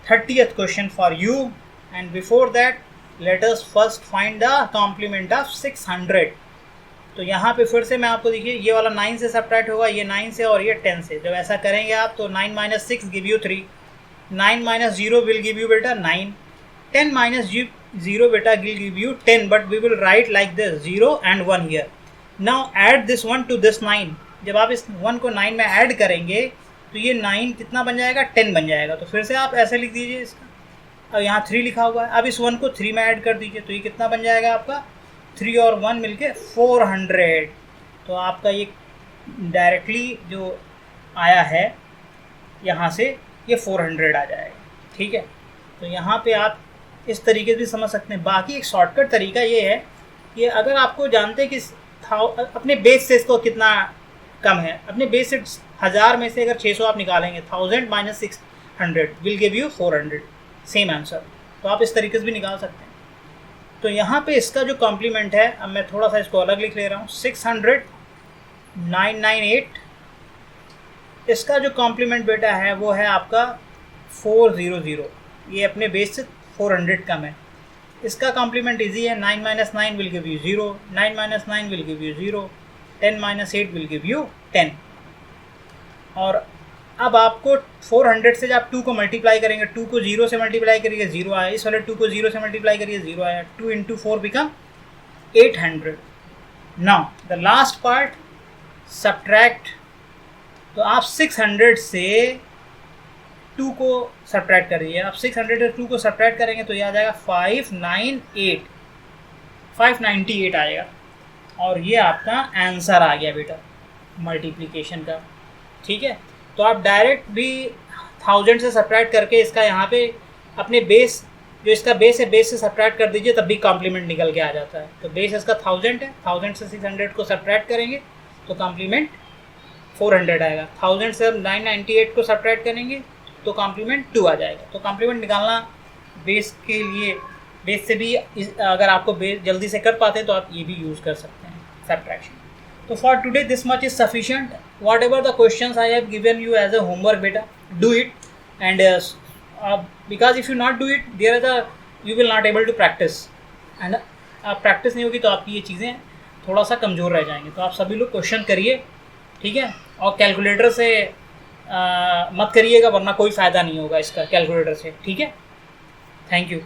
30th question for you, and before that let us first find the complement of 600. तो यहाँ पे फिर से मैं आपको देखिए, ये वाला 9 से सब्ट्रैक्ट होगा, ये 9 से और ये 10 से। जब ऐसा करेंगे आप तो 9 minus 6 give you 3, 9 minus 0 will give you बेटा 9, 10 minus 0 बेटा will give you 10, but we will write like this 0 and 1 here. Now add this 1 to this 9. जब आप इस 1 को 9 में ऐड करेंगे तो ये 9 कितना बन जाएगा, 10 बन जाएगा। तो फिर से आप ऐसे लिख दीजिए इसका, और यहाँ 3 लिखा हुआ है। अब इस 1 को 3 में ऐड कर दीजिए तो ये कितना बन जाएगा आपका, 3 और 1 मिलके 400। तो आपका ये डायरेक्टली जो आया है यहाँ से ये 400 आ जाएगा। ठीक है, तो यहाँ पे आप इस तरीके से भी समझ सकते हैं। बाकी एक शॉर्टकट तरीका ये है कि अगर आपको जानते हैं कि अपने बेस से इसको कितना कम है, अपने बेस से 1000 में से अगर 600 आप निकालेंगे, 1000 minus 600 will give you 400। Same answer. तो आप इस तरीके से भी निकाल सकते हैं। तो यहाँ पे इसका जो कॉम्प्लीमेंट है, अब मैं थोड़ा सा इसको अलग लिख ले रहा हूँ, 600,998, इसका जो कॉम्प्लीमेंट बेटा है वो है आपका 400। ये अपने बेस से 400 कम है। इसका कॉम्प्लीमेंट इजी है, 9 - 9 will give you 0, 9 - 9 will give you 0, 10 - 8 will give you 10। और अब आपको 400 से जब आप 2 को मल्टीप्लाई करेंगे, 2 को 0 से मल्टीप्लाई करिए 0 आया, इस वाले 2 को 0 से मल्टीप्लाई करिए 0 आया, 2 × 4 become 800। Now the last part subtract. तो आप 600 से 2 को सब्ट्रैक्ट करिए। आप 600 से 2 को सब्ट्रैक्ट करेंगे तो ये आ जाएगा 598 आएगा। और ये आपका आंसर आ गया बेटा मल्टीप्लिकेशन का। ठीक है, तो आप डायरेक्ट भी 1000 से सब्ट्रैक्ट करके इसका यहाँ पे अपने बेस, जो इसका बेस है, बेस से सब्ट्रैक्ट कर दीजिए, तब भी कॉम्प्लीमेंट निकल के आ जाता है। तो बेस इसका 1000 है, 1000 से 600 को सब्ट्रैक्ट करेंगे तो कॉम्प्लीमेंट 400 आएगा। 1000 से 998 को सब्ट्रैक्ट करेंगे तो कॉम्प्लीमेंट 2 आ जाएगा। तो कॉम्प्लीमेंट निकालना बेस के लिए, बेस से भी अगर आपको बेस जल्दी से कर पाते हैं तो आप ये भी यूज़ कर सकते हैं सब्ट्रैक्शन। तो for today this much is sufficient. Whatever the questions I have given you as a homework बेटा, do it. And because if you not do it, there the you will not able to practice. एंड आप प्रैक्टिस नहीं होगी तो आपकी ये चीज़ें थोड़ा सा कमज़ोर रह जाएंगे। तो आप सभी लोग क्वेश्चन करिए, ठीक है। और कैलकुलेटर से मत करिएगा, वरना कोई फ़ायदा नहीं होगा इसका कैलकुलेटर से, ठीक है। Thank you.